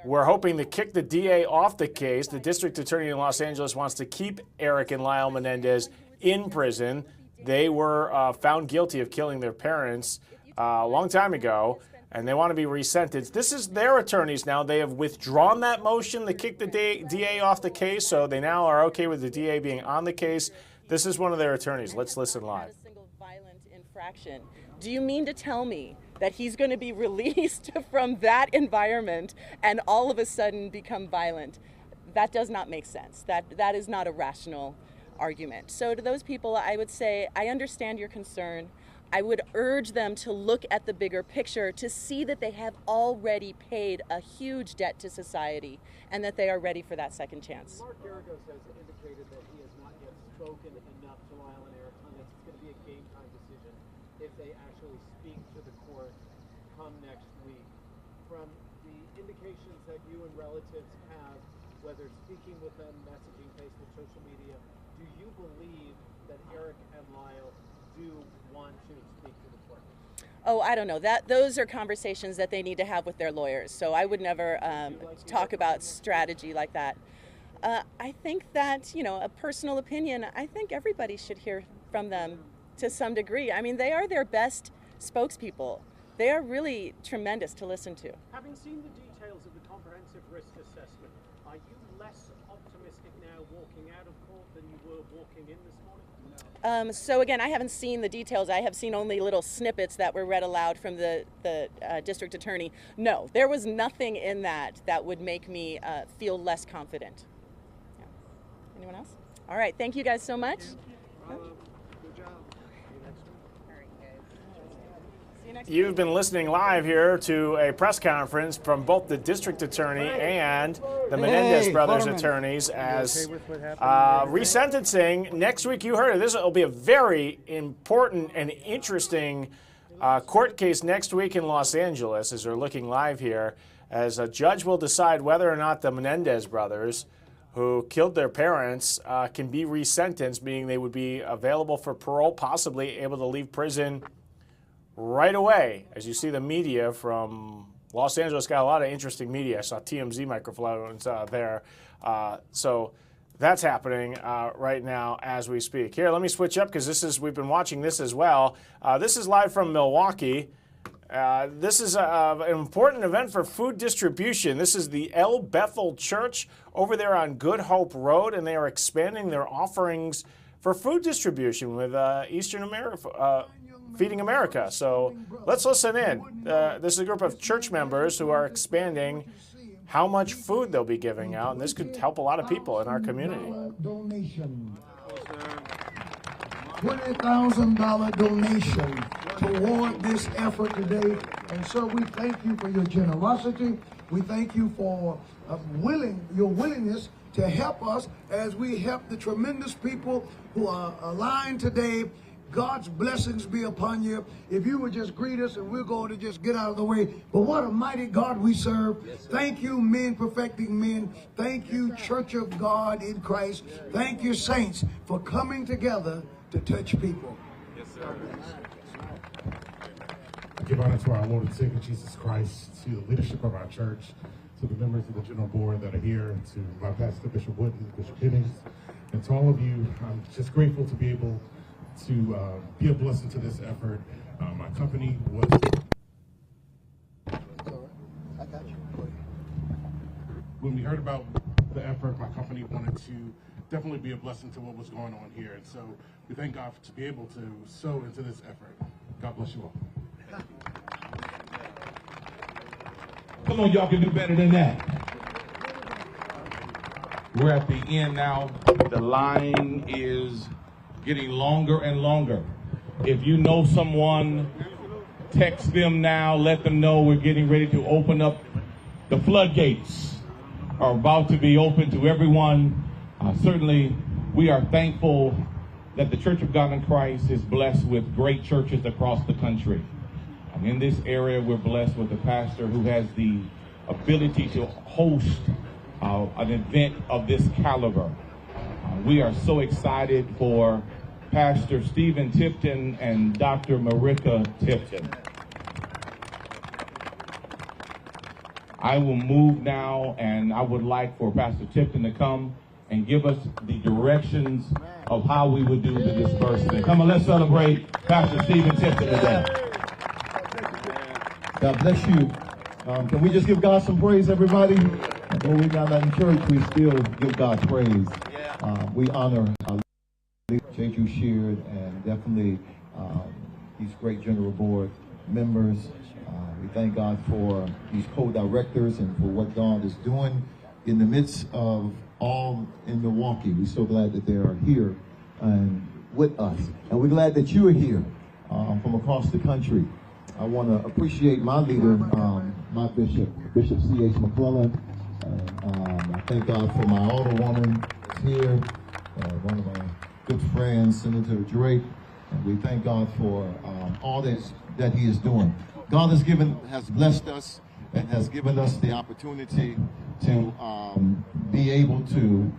were hoping to kick the DA off the case. The district attorney in Los Angeles wants to keep Eric and Lyle Menendez in prison. They were found guilty of killing their parents a long time ago, and they want to be resentenced. This is their attorneys now. They have withdrawn that motion to kick the DA off the case, so they now are okay with the DA being on the case. This is one of their attorneys. Let's listen live. A single violent infraction. Do you mean to tell me that he's going to be released from that environment and all of a sudden become violent? That does not make sense. That is not a rational argument. So to those people, I would say, I understand your concern. I would urge them to look at the bigger picture to see that they have already paid a huge debt to society and that they are ready for that second chance. Mark Garagos has indicated that he has not yet spoken enough to Lyle and Eric on this. It's going to be a game time decision if they actually speak to the court come next week. From the indications that you and relatives have, whether speaking with them, messaging, Facebook, social media, do you believe that Eric and Lyle do want to speak to the court? Oh, I don't know. Those are conversations that they need to have with their lawyers. So I would never talk about strategy like that. I think that, a personal opinion, I think everybody should hear from them to some degree. I mean, they are their best spokespeople. They are really tremendous to listen to. Having seen the details of the comprehensive risk assessment, are you less optimistic now walking out of court than you were walking in this morning? So again, I haven't seen the details. I have seen only little snippets that were read aloud from the district attorney. No, there was nothing in that would make me feel less confident. Yeah. Anyone else? All right, thank you guys so much. Good job. You've been listening live here to a press conference from both the district attorney and the Menendez Brothers attorneys as resentencing. Next week, you heard it. This will be a very important and interesting court case next week in Los Angeles as we're looking live here, as a judge will decide whether or not the Menendez brothers, who killed their parents, can be resentenced, meaning they would be available for parole, possibly able to leave prison right away. As you see, the media from Los Angeles got a lot of interesting media. I saw TMZ microphones there. So that's happening right now as we speak. Here, let me switch up because we've been watching this as well. This is live from Milwaukee. This is an important event for food distribution. This is the El Bethel Church over there on Good Hope Road, and they are expanding their offerings for food distribution with Eastern America, Feeding America. So let's listen in. This is a group of church members who are expanding how much food they'll be giving out, and this could help a lot of people in our community. Donation. $20,000 donation toward this effort today. And sir, we thank you for your generosity. We thank you for your willingness to help us as we help the tremendous people who are aligned today. God's blessings be upon you. If you would just greet us, and we're going to just get out of the way. But what a mighty God we serve. Yes, thank you, men perfecting men. Thank you, Church of God in Christ. Thank you, saints, for coming together to touch people. Yes, sir. I give honor to our Lord and Savior Jesus Christ, to the leadership of our church, to the members of the general board that are here, to my pastor, Bishop Wooden, Bishop Jennings, and to all of you. I'm just grateful to be able to be a blessing to this effort. My company was... when we heard about the effort, my company wanted to definitely be a blessing to what was going on here. And so we thank God to be able to sow into this effort. God bless you all. Come on, y'all can do better than that. We're at the end now. The line is getting longer and longer. If you know someone, text them now. Let them know we're getting ready to open up. The floodgates are about to be open to everyone. Certainly, we are thankful that the Church of God in Christ is blessed with great churches across the country. In this area, we're blessed with a pastor who has the ability to host an event of this caliber. We are so excited for Pastor Stephen Tipton and Dr. Marika Tipton. I will move now, and I would like for Pastor Tipton to come and give us the directions of how we would do the disbursement. Come on, let's celebrate Pastor Stephen Tipton today. God bless you. Can we just give God some praise, everybody? Although we got that in church, we still give God praise. We honor our leader, J.Q. Sheard, and definitely these great general board members. We thank God for these co-directors and for what God is doing in the midst of all in Milwaukee. We're so glad that they are here and with us. And we're glad that you are here from across the country. I want to appreciate my leader, my bishop, Bishop C.H. McClellan. I thank God for my alderwoman here, one of my good friends, Senator Drake. And we thank God for all that he is doing. God has blessed us and has given us the opportunity to be able to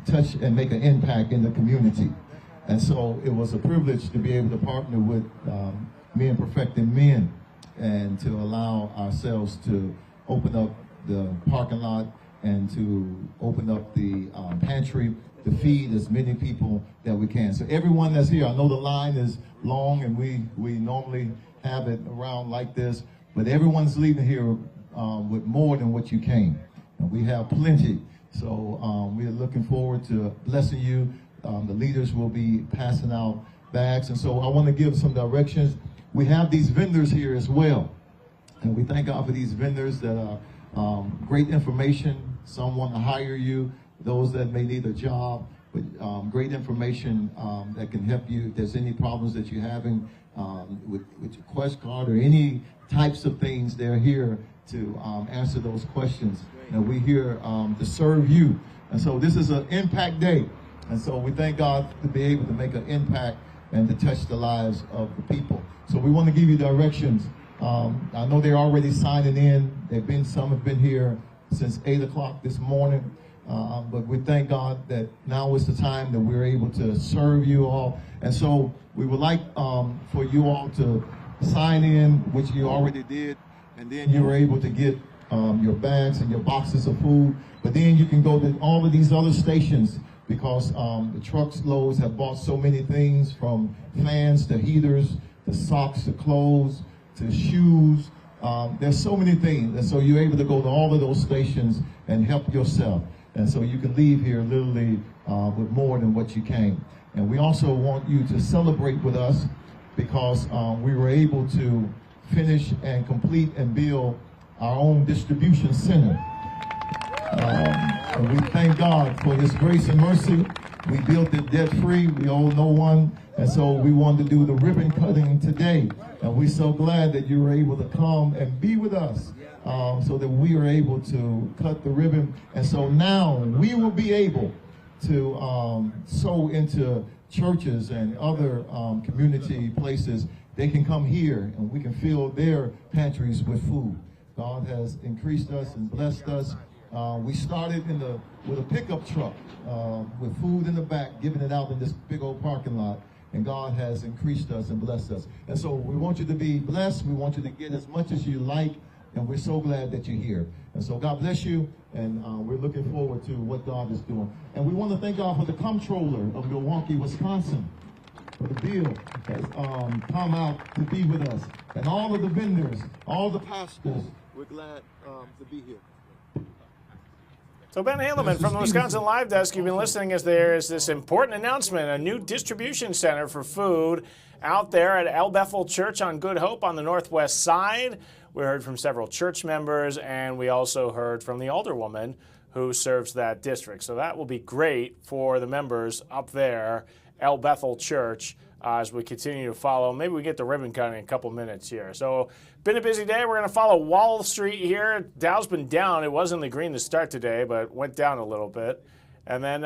touch and make an impact in the community. And so it was a privilege to be able to partner with Men Perfecting Men and to allow ourselves to open up the parking lot and to open up the pantry to feed as many people that we can. So everyone that's here, I know the line is long and we normally have it around like this, but everyone's leaving here with more than what you came. And we have plenty. So we are looking forward to blessing you. The leaders will be passing out bags. And so I want to give some directions. We have these vendors here as well. And we thank God for these vendors that are great information. Some want to hire you, those that may need a job, but great information that can help you if there's any problems that you're having with your Quest card or any types of things. They're here to answer those questions. And we're here to serve you. And so this is an impact day. And so we thank God to be able to make an impact and to touch the lives of the people. So we want to give you directions. I know they're already signing in. Some have been here since 8 o'clock this morning. But we thank God that now is the time that we're able to serve you all. And so we would like for you all to sign in, which you already did. And then you were able to get your bags and your boxes of food. But then you can go to all of these other stations because the trucks loads have bought so many things, from fans to heaters, to socks, to clothes, to shoes. There's so many things. And so you're able to go to all of those stations and help yourself. And so you can leave here literally with more than what you came. And we also want you to celebrate with us because we were able to finish and complete and build our own distribution center. And we thank God for his grace and mercy. We built it debt-free. We owe no one. And so we wanted to do the ribbon cutting today. And we're so glad that you were able to come and be with us so that we were able to cut the ribbon. And so now we will be able to sow into churches and other community places. They can come here and we can fill their pantries with food. God has increased us and blessed us. We started with a pickup truck with food in the back, giving it out in this big old parking lot. And God has increased us and blessed us. And so we want you to be blessed. We want you to get as much as you like. And we're so glad that you're here. And so God bless you. And we're looking forward to what God is doing. And we want to thank God for the comptroller of Milwaukee, Wisconsin, for the bill has come out to be with us. And all of the vendors, all the pastors, we're glad to be here. So Ben Handelman from the Wisconsin Live Desk, you've been listening as there is this important announcement, a new distribution center for food out there at El Bethel Church on Good Hope on the northwest side. We heard from several church members, and we also heard from the alderwoman who serves that district. So that will be great for the members up there, El Bethel Church, as we continue to follow. Maybe we get the ribbon cutting in a couple minutes here. So been a busy day. We're going to follow Wall Street here. Dow's been down. It was in the green to start today, but went down a little bit. And then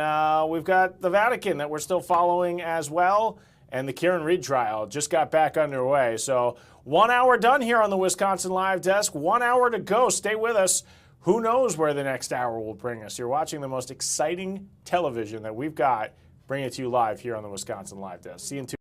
we've got the Vatican that we're still following as well. And the Karen Reed trial just got back underway. So 1 hour done here on the Wisconsin Live Desk. 1 hour to go. Stay with us. Who knows where the next hour will bring us? You're watching the most exciting television that we've got. Bring it to you live here on the Wisconsin Live Desk. See you in 2.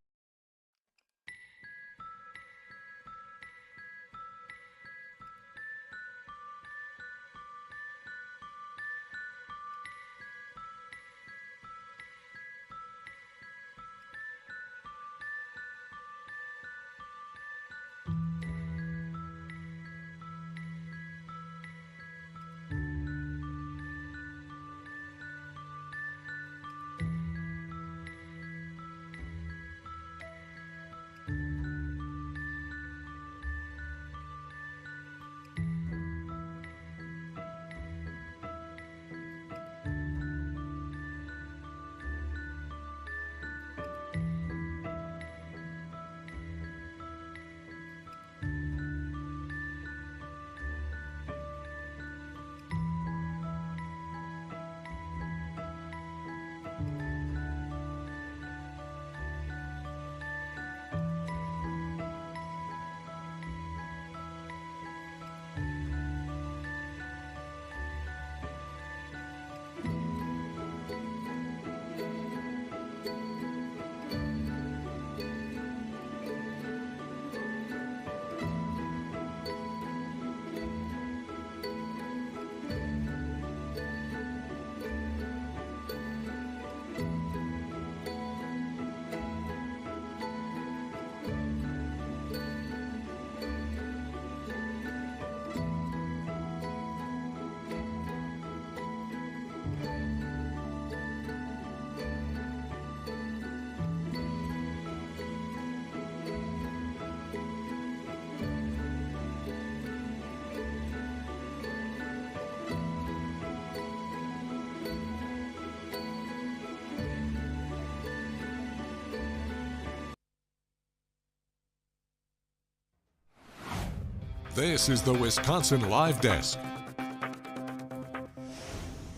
This is the Wisconsin Live Desk.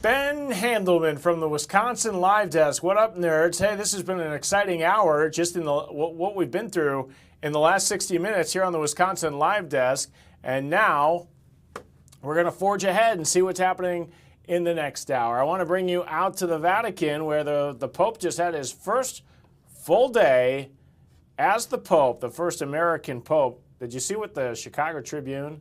Ben Handelman from the Wisconsin Live Desk. What up, nerds? Hey, this has been an exciting hour just in the what we've been through in the last 60 minutes here on the Wisconsin Live Desk. And now we're going to forge ahead and see what's happening in the next hour. I want to bring you out to the Vatican, where the Pope just had his first full day as the Pope, the first American Pope. Did you see what the Chicago Tribune,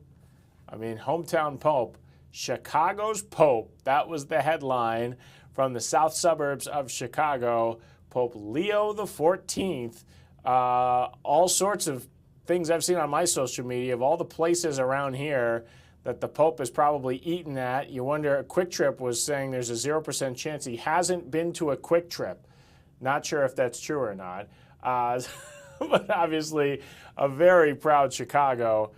I mean, hometown Pope, Chicago's Pope, that was the headline from the south suburbs of Chicago, Pope Leo XIV. All sorts of things I've seen on my social media of all the places around here that the Pope has probably eaten at. You wonder, Quick Trip was saying there's a 0% chance he hasn't been to a Quick Trip. Not sure if that's true or not. But obviously a very proud Chicago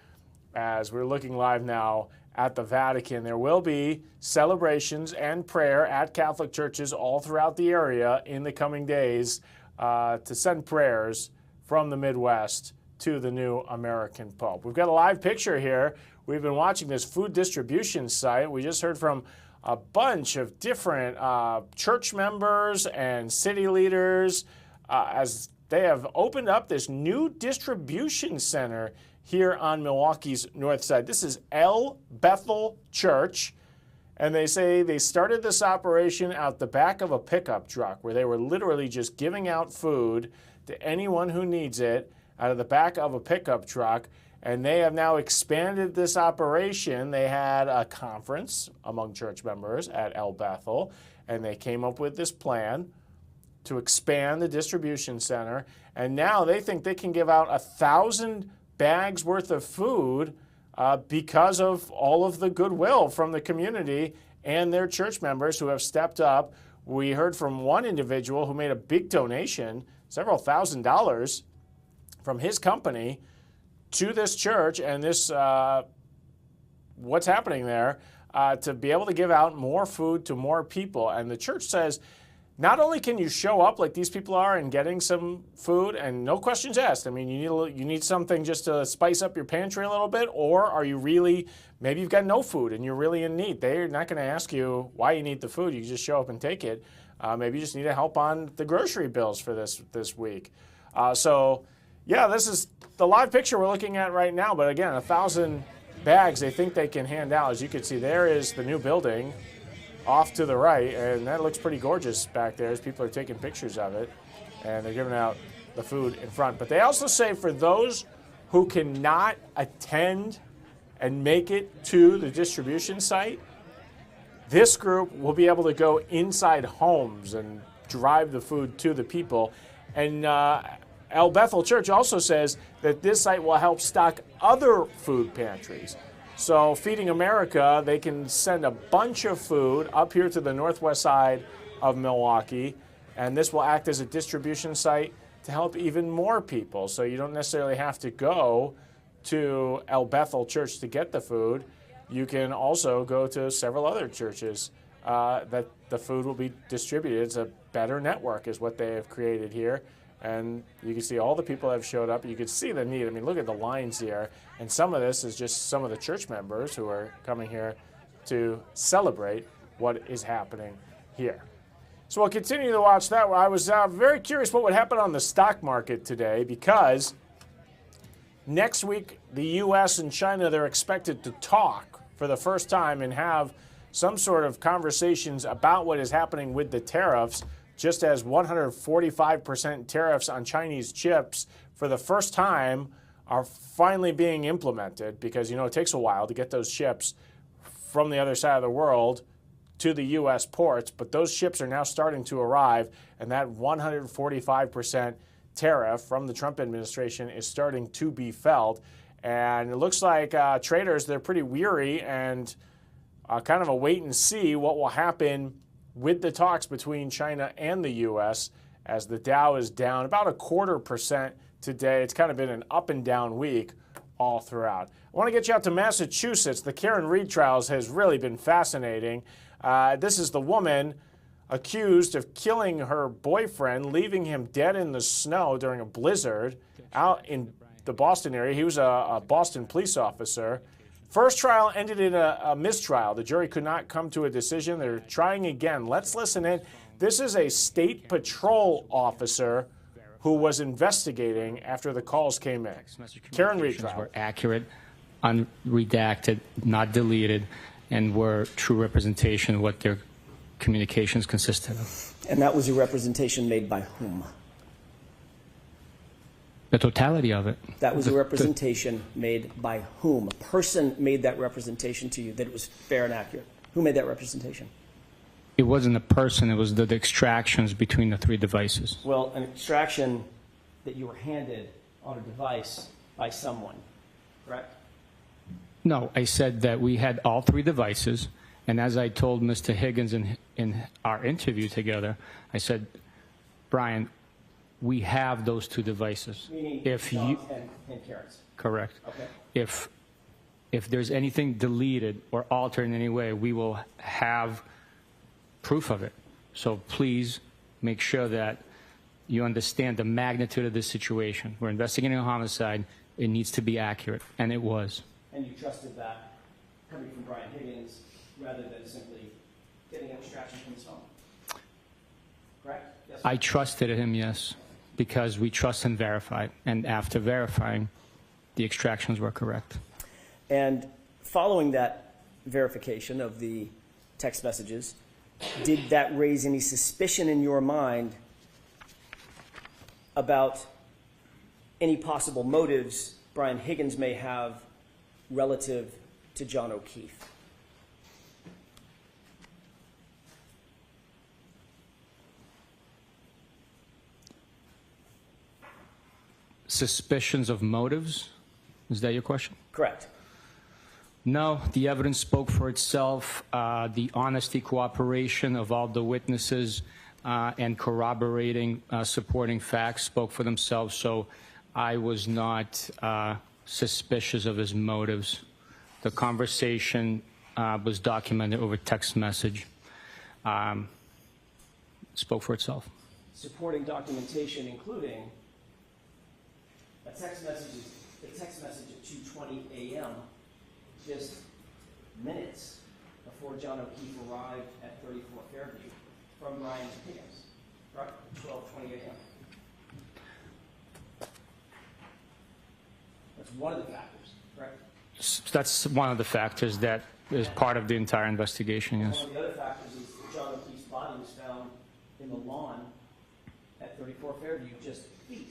as we're looking live now at the Vatican. There will be celebrations and prayer at Catholic churches all throughout the area in the coming days to send prayers from the Midwest to the new American Pope. We've got a live picture here. We've been watching this food distribution site. We just heard from a bunch of different church members and city leaders as they have opened up this new distribution center here on Milwaukee's north side. This is El Bethel Church, and they say they started this operation out the back of a pickup truck where they were literally just giving out food to anyone who needs it out of the back of a pickup truck, and they have now expanded this operation. They had a conference among church members at El Bethel, and they came up with this plan to expand the distribution center, and now they think they can give out 1,000 bags worth of food because of all of the goodwill from the community and their church members who have stepped up. We heard from one individual who made a big donation, several $1,000s from his company to this church and this what's happening there to be able to give out more food to more people. And the church says, not only can you show up like these people are and getting some food and no questions asked. I mean, you need something just to spice up your pantry a little bit, or are you really, maybe you've got no food and you're really in need. They're not going to ask you why you need the food. You just show up and take it. Maybe you just need help on the grocery bills for this week. So, yeah, this is the live picture we're looking at right now. But again, 1,000 bags they think they can hand out. As you can see, there is the new building off to the right, and that looks pretty gorgeous back there as people are taking pictures of it, and they're giving out the food in front. But they also say for those who cannot attend and make it to the distribution site, this group will be able to go inside homes and drive the food to the people. And El Bethel Church also says that this site will help stock other food pantries. So Feeding America, they can send a bunch of food up here to the northwest side of Milwaukee, and this will act as a distribution site to help even more people. So you don't necessarily have to go to El Bethel Church to get the food. You can also go to several other churches that the food will be distributed. It's a better network is what they have created here. And you can see all the people that have showed up. You can see the need. I mean, look at the lines here. And some of this is just some of the church members who are coming here to celebrate what is happening here. So we'll continue to watch that. I was very curious what would happen on the stock market today, because next week the U.S. and China, they're expected to talk for the first time and have some sort of conversations about what is happening with the tariffs. Just as 145% tariffs on Chinese chips for the first time are finally being implemented, because, you know, it takes a while to get those chips from the other side of the world to the U.S. ports, but those ships are now starting to arrive, and that 145% tariff from the Trump administration is starting to be felt. And it looks like traders, they're pretty weary and kind of a wait and see what will happen with the talks between China and the U.S. as the Dow is down about 0.25% today. It's kind of been an up and down week all throughout. I want to get you out to Massachusetts. The Karen Reed trials has really been fascinating. This is the woman accused of killing her boyfriend, leaving him dead in the snow during a blizzard out in the Boston area. He was a Boston police officer. First trial ended in a mistrial. The jury could not come to a decision. They're trying again. Let's listen in. This is a state patrol officer who was investigating after the calls came in. Karen Reed trial. Were accurate, unredacted, not deleted, and were true representation of what their communications consisted of. And that was a representation made by whom? The totality of it. That was a representation made by whom? A person made that representation to you that it was fair and accurate. Who made that representation? It wasn't a person. It was the extractions between the three devices. Well, an extraction that you were handed on a device by someone, correct? No, I said that we had all three devices, and as I told Mr. Higgins in our interview together, I said, Brian, we have those two devices. Meaning if you and Karen's. Correct. Okay. If there's anything deleted or altered in any way, we will have proof of it. So please make sure that you understand the magnitude of this situation. We're investigating a homicide. It needs to be accurate, and it was. And you trusted that coming from Brian Higgins rather than simply getting an extraction from his phone. Correct? Yes. I trusted him, yes, because we trust and verify. And after verifying, the extractions were correct. And following that verification of the text messages, did that raise any suspicion in your mind about any possible motives Brian Higgins may have relative to John O'Keefe? Suspicions of motives? Is that your question? Correct. No, the evidence spoke for itself. The honesty, cooperation of all the witnesses and corroborating, supporting facts spoke for themselves. So I was not suspicious of his motives. The conversation was documented over text message. Spoke for itself. Supporting documentation, including a text message at 2:20 a.m., just minutes before John O'Keefe arrived at 34 Fairview from Ryan's Pickens, right? 12:20 a.m. That's one of the factors, correct? That's one of the factors that is part of the entire investigation, yes. One of the other factors is John O'Keefe's body was found in the lawn at 34 Fairview, just feet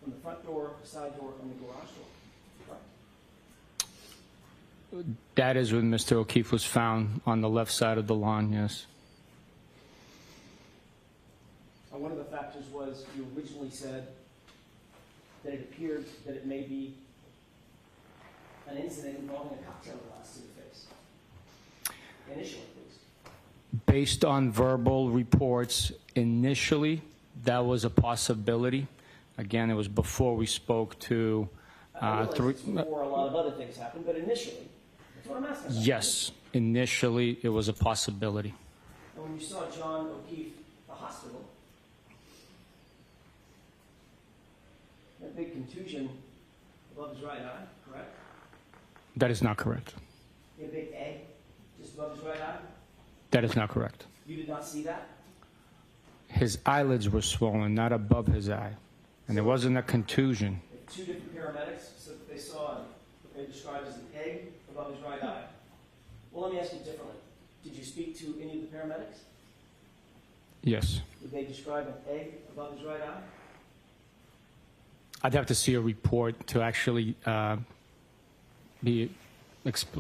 from the front door, side door, and the garage door. Correct? That is when Mr. O'Keefe was found, on the left side of the lawn, yes. And one of the factors was you originally said that it appeared that it may be an incident involving a cocktail glass to the face. Initially, please. Based on verbal reports, initially, that was a possibility. Again, it was before we spoke to before a lot of other things happened, but initially, that's what I'm asking about. Yes, initially, it was a possibility. And when you saw John O'Keefe at the hospital, that big contusion above his right eye, correct? That is not correct. He had a big egg just above his right eye? That is not correct. You did not see that? His eyelids were swollen, not above his eye. And there wasn't a contusion. If two different paramedics said that they saw what they described as an egg above his right eye. Well, let me ask you differently. Did you speak to any of the paramedics? Yes. Did they describe an egg above his right eye? I'd have to see a report to actually be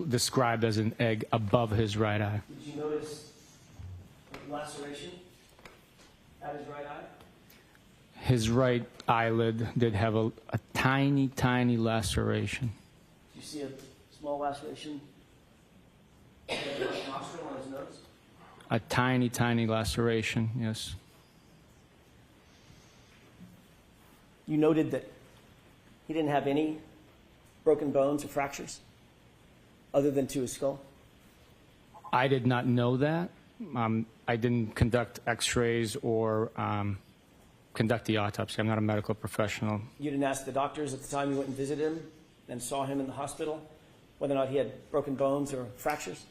described as an egg above his right eye. Did you notice a laceration at his right eye? His right eyelid did have a tiny, tiny laceration. Did you see a small laceration at his right nostril on his nose? A tiny, tiny laceration, yes. You noted that he didn't have any broken bones or fractures other than to his skull? I did not know that. I didn't conduct x-rays or conduct the autopsy. I'm not a medical professional. You didn't ask the doctors at the time you went and visited him and saw him in the hospital whether or not he had broken bones or fractures?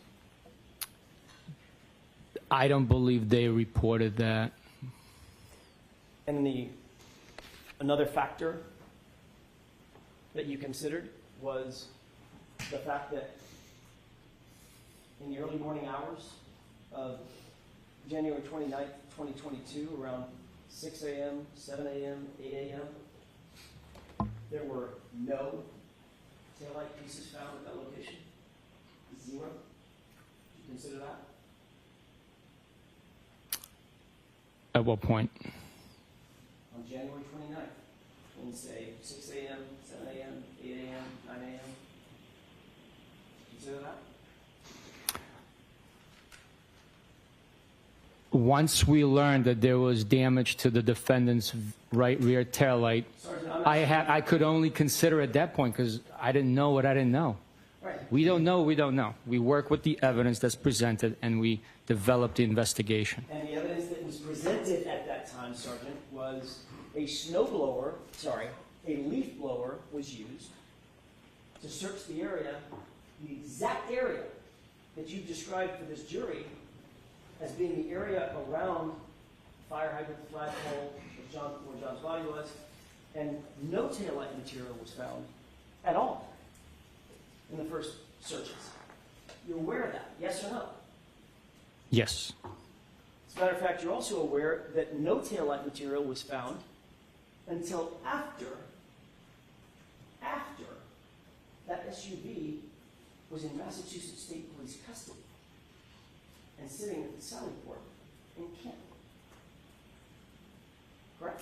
I don't believe they reported that. And another factor that you considered was the fact that in the early morning hours of January 29th, 2022, around 6 a.m., 7 a.m., 8 a.m., there were no taillight pieces found at that location? Zero? Did you consider that? At what point? On January 29th, between, say, 6 a.m., 7 a.m., 8 a.m., 9 a.m. Consider that? Once we learned that there was damage to the defendant's right rear taillight, I could only consider at that point because I didn't know what I didn't know. Right. We don't know, we don't know. We work with the evidence that's presented and we develop the investigation. And the evidence that was presented at that time, Sergeant, was a leaf blower was used to search the area, the exact area that you've described for this jury as being the area around fire hydrant, flagpole, where John's body was, and no taillight material was found at all in the first searches. You're aware of that, yes or no? Yes. As a matter of fact, you're also aware that no taillight material was found until after that SUV was in Massachusetts State Police custody and sitting at the Sally Port in Canton. Correct?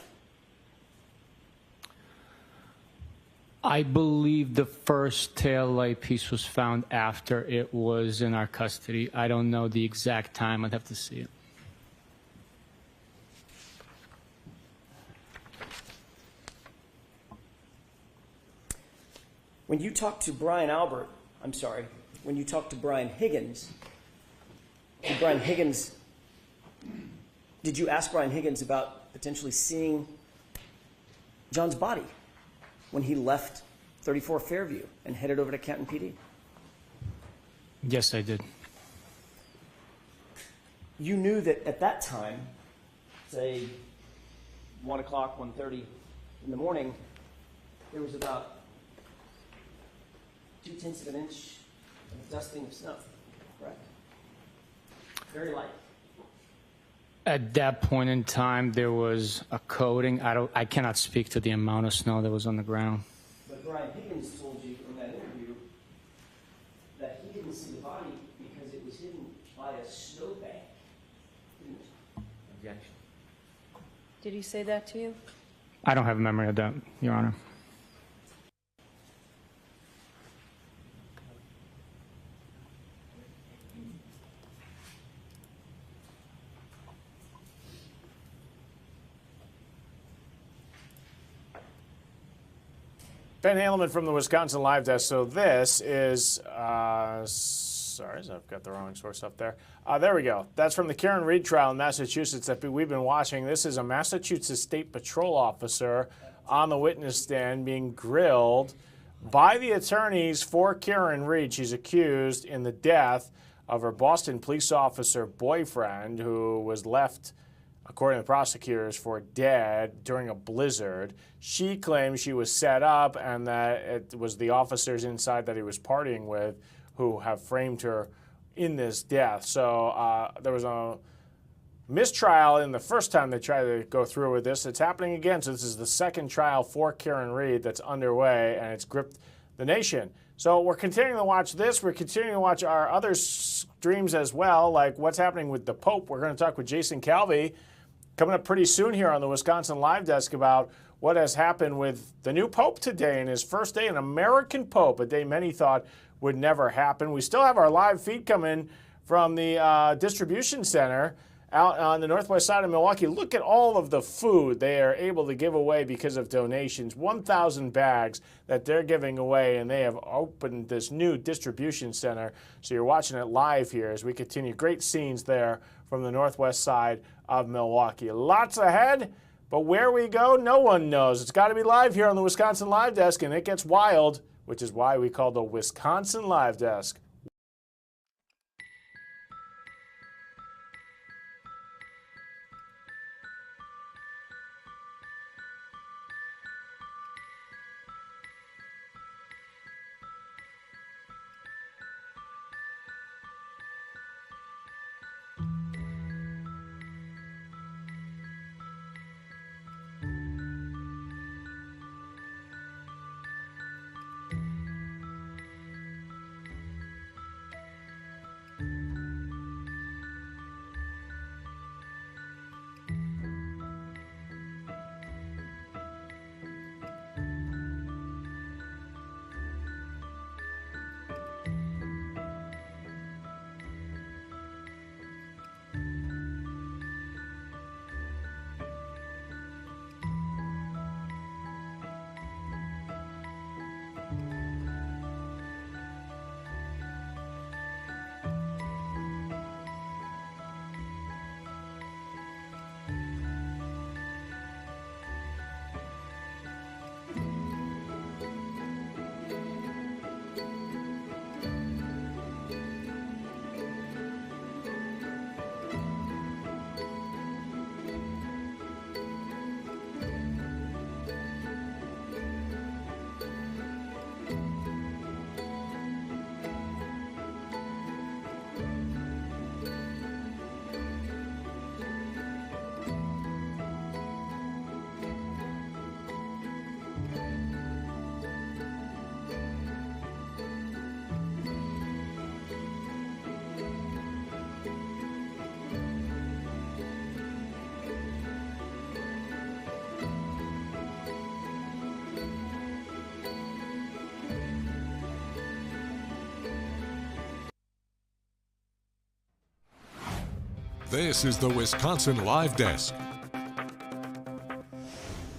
I believe the first tail light piece was found after it was in our custody. I don't know the exact time. I'd have to see it. When you talked to Brian Higgins, did you ask Brian Higgins about potentially seeing John's body when he left 34 Fairview and headed over to Canton PD? Yes, I did. You knew that at that time, say 1 o'clock, 1:30 in the morning, there was about 0.2 of an inch of dusting of snow, correct? Very light. At that point in time, there was a coating. I cannot speak to the amount of snow that was on the ground. But Brian Higgins told you in that interview that he didn't see the body because it was hidden by a snowbank. Objection. Did he say that to you? I don't have a memory of that, Your Honor. Ben Haleman from the Wisconsin Live Desk. So this is, sorry, I've got the wrong source up there. There we go. That's from the Karen Reed trial in Massachusetts that we've been watching. This is a Massachusetts State Patrol officer on the witness stand being grilled by the attorneys for Karen Reed. She's accused in the death of her Boston police officer boyfriend who was left, according to the prosecutors, for dead during a blizzard. She claims she was set up and that it was the officers inside that he was partying with who have framed her in this death. So there was a mistrial in the first time they tried to go through with this. It's happening again. So this is the second trial for Karen Reed that's underway, and it's gripped the nation. So we're continuing to watch this. We're continuing to watch our other streams as well, like what's happening with the Pope. We're going to talk with Jason Calvi coming up pretty soon here on the Wisconsin Live Desk about what has happened with the new Pope today in his first day, an American Pope, a day many thought would never happen. We still have our live feed coming from the distribution center out on the northwest side of Milwaukee. Look at all of the food they are able to give away because of donations. 1,000 bags that they're giving away, and they have opened this new distribution center. So you're watching it live here as we continue. Great scenes there from the northwest side of Milwaukee. Lots ahead, but where we go, no one knows. It's got to be live here on the Wisconsin Live Desk, and it gets wild, which is why we call the Wisconsin Live Desk. This is the Wisconsin Live Desk.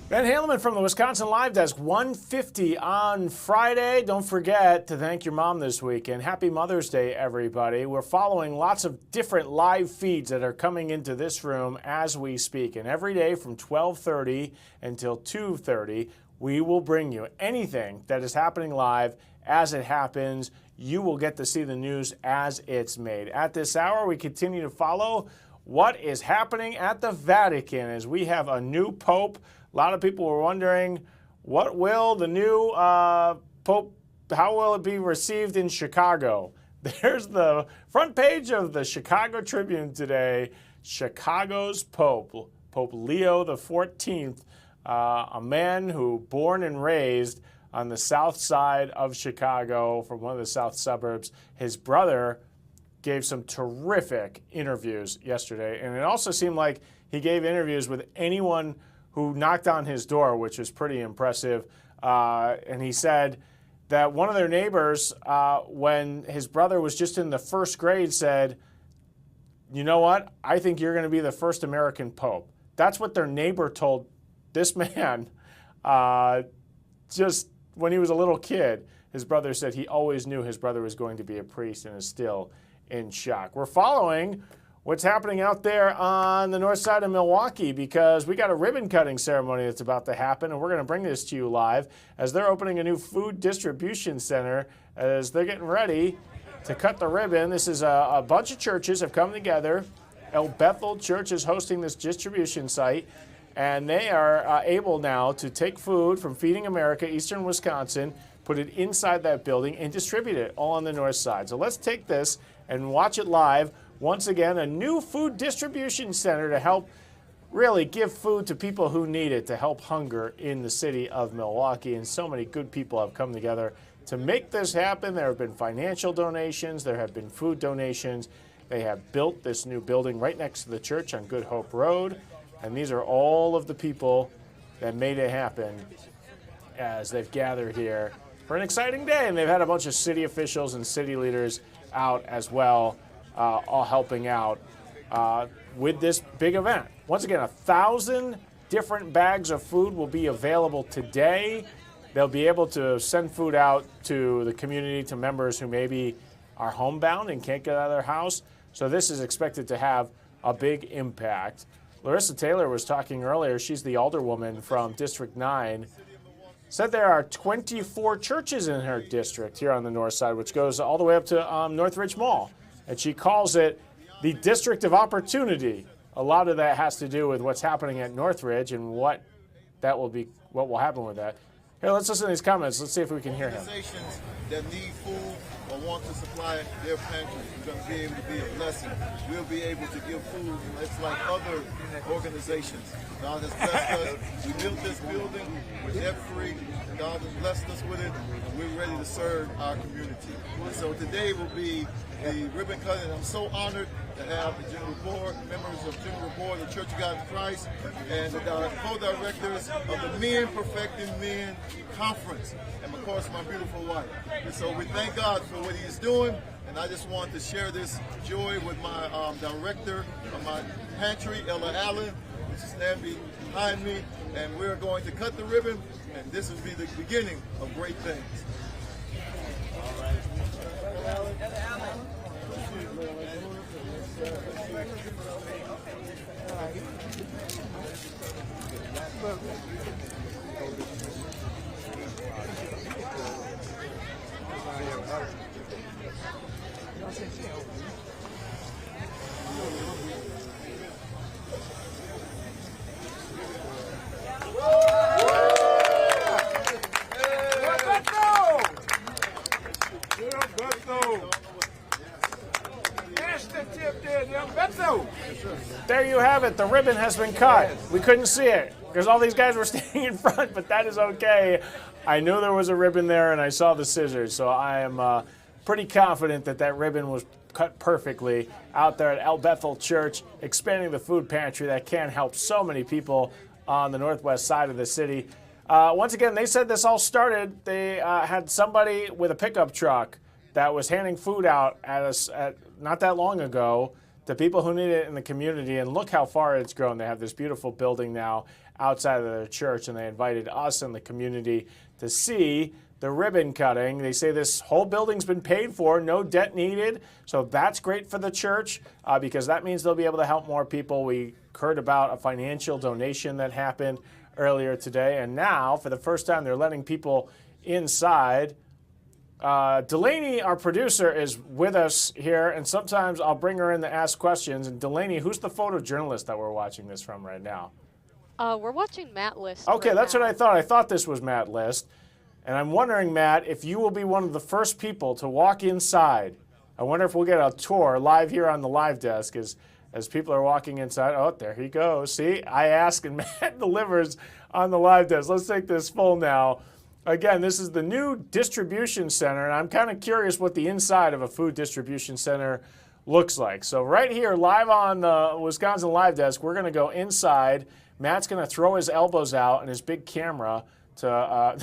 Ben Haleman from the Wisconsin Live Desk, 1:50 on Friday. Don't forget to thank your mom this weekend. Happy Mother's Day, everybody. We're following lots of different live feeds that are coming into this room as we speak. And every day from 12:30 until 2:30, we will bring you anything that is happening live as it happens. You will get to see the news as it's made. At this hour, we continue to follow what is happening at the Vatican as we have a new pope. A lot of people were wondering, what will the new Pope, how will it be received in Chicago? There's the front page of the Chicago Tribune today. Chicago's Pope, Pope Leo XIV, a man who born and raised on the south side of Chicago from one of the south suburbs. His brother gave some terrific interviews yesterday, and it also seemed like he gave interviews with anyone who knocked on his door, which was pretty impressive. And he said that one of their neighbors, when his brother was just in the first grade, said, you know what, I think you're going to be the first American pope. That's what their neighbor told this man just when he was a little kid. His brother said he always knew his brother was going to be a priest and is still in shock. We're following what's happening out there on the north side of Milwaukee because we got a ribbon cutting ceremony that's about to happen, and we're going to bring this to you live as they're opening a new food distribution center as they're getting ready to cut the ribbon. This is a bunch of churches have come together. El Bethel Church is hosting this distribution site, and they are able now to take food from Feeding America, Eastern Wisconsin, put it inside that building, and distribute it all on the north side. So let's take this and watch it live. Once again, a new food distribution center to help really give food to people who need it, to help hunger in the city of Milwaukee. And so many good people have come together to make this happen. There have been financial donations. There have been food donations. They have built this new building right next to the church on Good Hope Road. And these are all of the people that made it happen as they've gathered here for an exciting day. And they've had a bunch of city officials and city leaders out as well, all helping out with this big event. Once again, 1,000 different bags of food will be available today. They'll be able to send food out to the community, to members who maybe are homebound and can't get out of their house. So this is expected to have a big impact. Larissa Taylor was talking earlier. She's the alderwoman from District 9. Said there are 24 churches in her district here on the north side, which goes all the way up to Northridge Mall. And she calls it the District of Opportunity. A lot of that has to do with what's happening at Northridge and what will happen with that. Here, let's listen to these comments. Let's see if we can hear him. Organizations that need food or want to supply their pantry, we're going to be able to be a blessing. We'll be able to give food. It's like other organizations. God has blessed us. We built this building. We're debt-free. God has blessed us with it, and we're ready to serve our community. And so today will be the ribbon cutting. I'm so honored to have the general board, members of the general board of the Church of God in Christ, and the co-directors of the Men Perfecting Men Conference, and of course my beautiful wife. And so we thank God for what He is doing, and I just want to share this joy with my director of my pantry, Ella Allen, which is standing behind me, and we're going to cut the ribbon, and this will be the beginning of great things. All right. Ella Allen. There you have it. The ribbon has been cut. We couldn't see it because all these guys were standing in front, but that is okay. I knew there was a ribbon there, and I saw the scissors, so I am pretty confident that that ribbon was cut perfectly out there at El Bethel Church, expanding the food pantry that can help so many people on the northwest side of the city. Once again, they said this all started. They had somebody with a pickup truck that was handing food out at us not that long ago to people who need it in the community. And look how far it's grown. They have this beautiful building now outside of their church, and they invited us in the community to see the ribbon cutting. They say this whole building's been paid for, no debt needed. So that's great for the church because that means they'll be able to help more people. We heard about a financial donation that happened earlier today, and now for the first time they're letting people inside. Delaney, our producer, is with us here, and sometimes I'll bring her in to ask questions. And Delaney, who's the photojournalist that we're watching this from right now? We're watching Matt List. Okay, right that's now. what I thought. I thought this was Matt List. And I'm wondering, Matt, if you will be one of the first people to walk inside. I wonder if we'll get a tour live here on the live desk as people are walking inside. Oh, there he goes. See, I ask and Matt delivers on the live desk. Let's take this full now. Again, this is the new distribution center, and I'm kind of curious what the inside of a food distribution center looks like. So right here, live on the Wisconsin Live Desk, we're going to go inside. Matt's going to throw his elbows out and his big camera to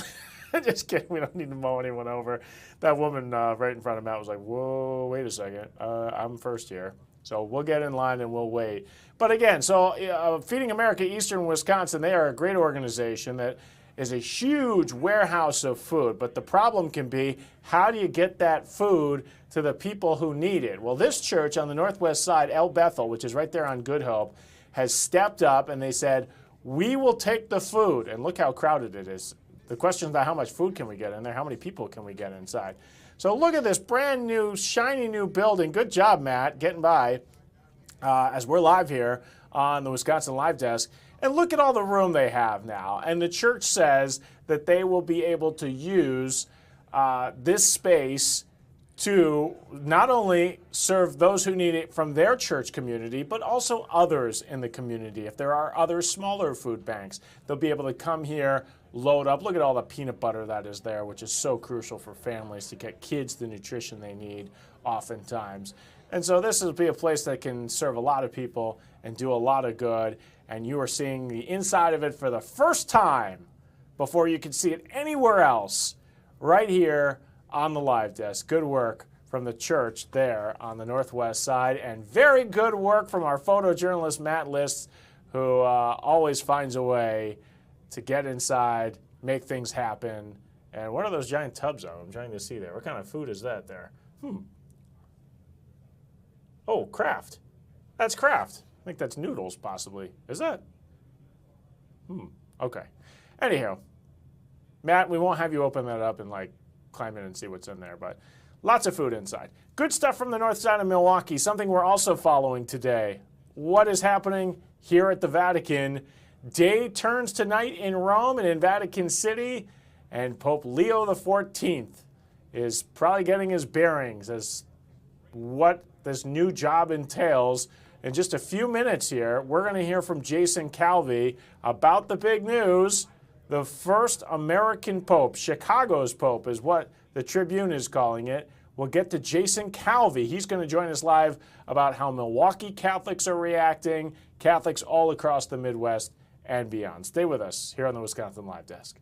just kidding, we don't need to mow anyone over. That woman right in front of Matt was like, whoa, wait a second, I'm first here. So we'll get in line and we'll wait. But again, so Feeding America Eastern Wisconsin, they are a great organization that is a huge warehouse of food. But the problem can be, how do you get that food to the people who need it? Well, this church on the northwest side, El Bethel, which is right there on Good Hope, has stepped up and they said, we will take the food. And look how crowded it is. The question is not how much food can we get in there, how many people can we get inside. So look at this brand new, shiny new building. Good job, Matt, getting by as we're live here on the Wisconsin Live Desk. And look at all the room they have now. And the church says that they will be able to use this space to not only serve those who need it from their church community, but also others in the community. If there are other smaller food banks, they'll be able to come here, load up. Look at all the peanut butter that is there, which is so crucial for families to get kids the nutrition they need oftentimes. And so this will be a place that can serve a lot of people and do a lot of good. And you are seeing the inside of it for the first time before you can see it anywhere else, right here on the live desk. Good work from the church there on the northwest side, and very good work from our photojournalist Matt List, who always finds a way to get inside, make things happen. And what are those giant tubs of? I'm trying to see there. What kind of food is that there? Oh, Kraft. That's Kraft. I think that's noodles, possibly. Is that? Okay. Anyhow, Matt, we won't have you open that up and climb in and see what's in there, but lots of food inside. Good stuff from the north side of Milwaukee, something we're also following today. What is happening here at the Vatican? Day turns tonight in Rome and in Vatican City, and Pope Leo XIV is probably getting his bearings as what this new job entails. In just a few minutes here, we're going to hear from Jason Calvi about the big news. The first American Pope, Chicago's Pope is what the Tribune is calling it. We'll get to Jason Calvi. He's going to join us live about how Milwaukee Catholics are reacting, Catholics all across the Midwest and beyond. Stay with us here on the Wisconsin Live Desk.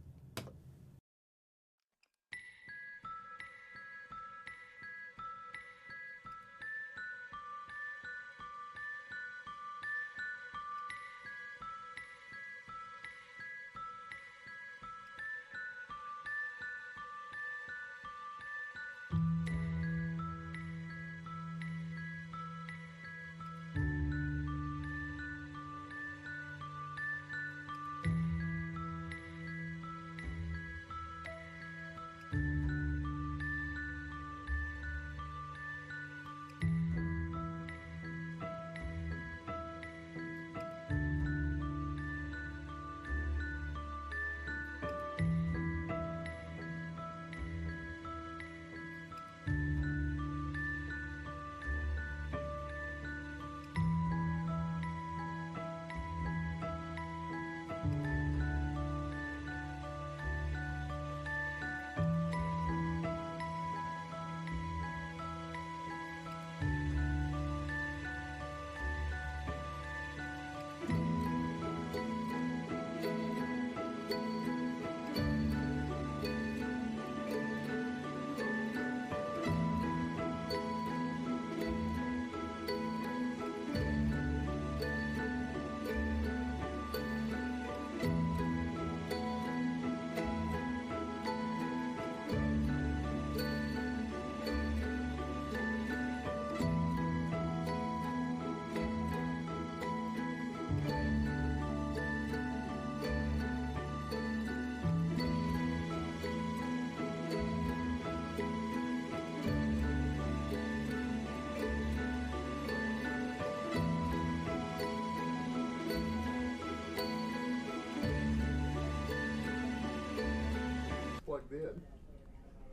in.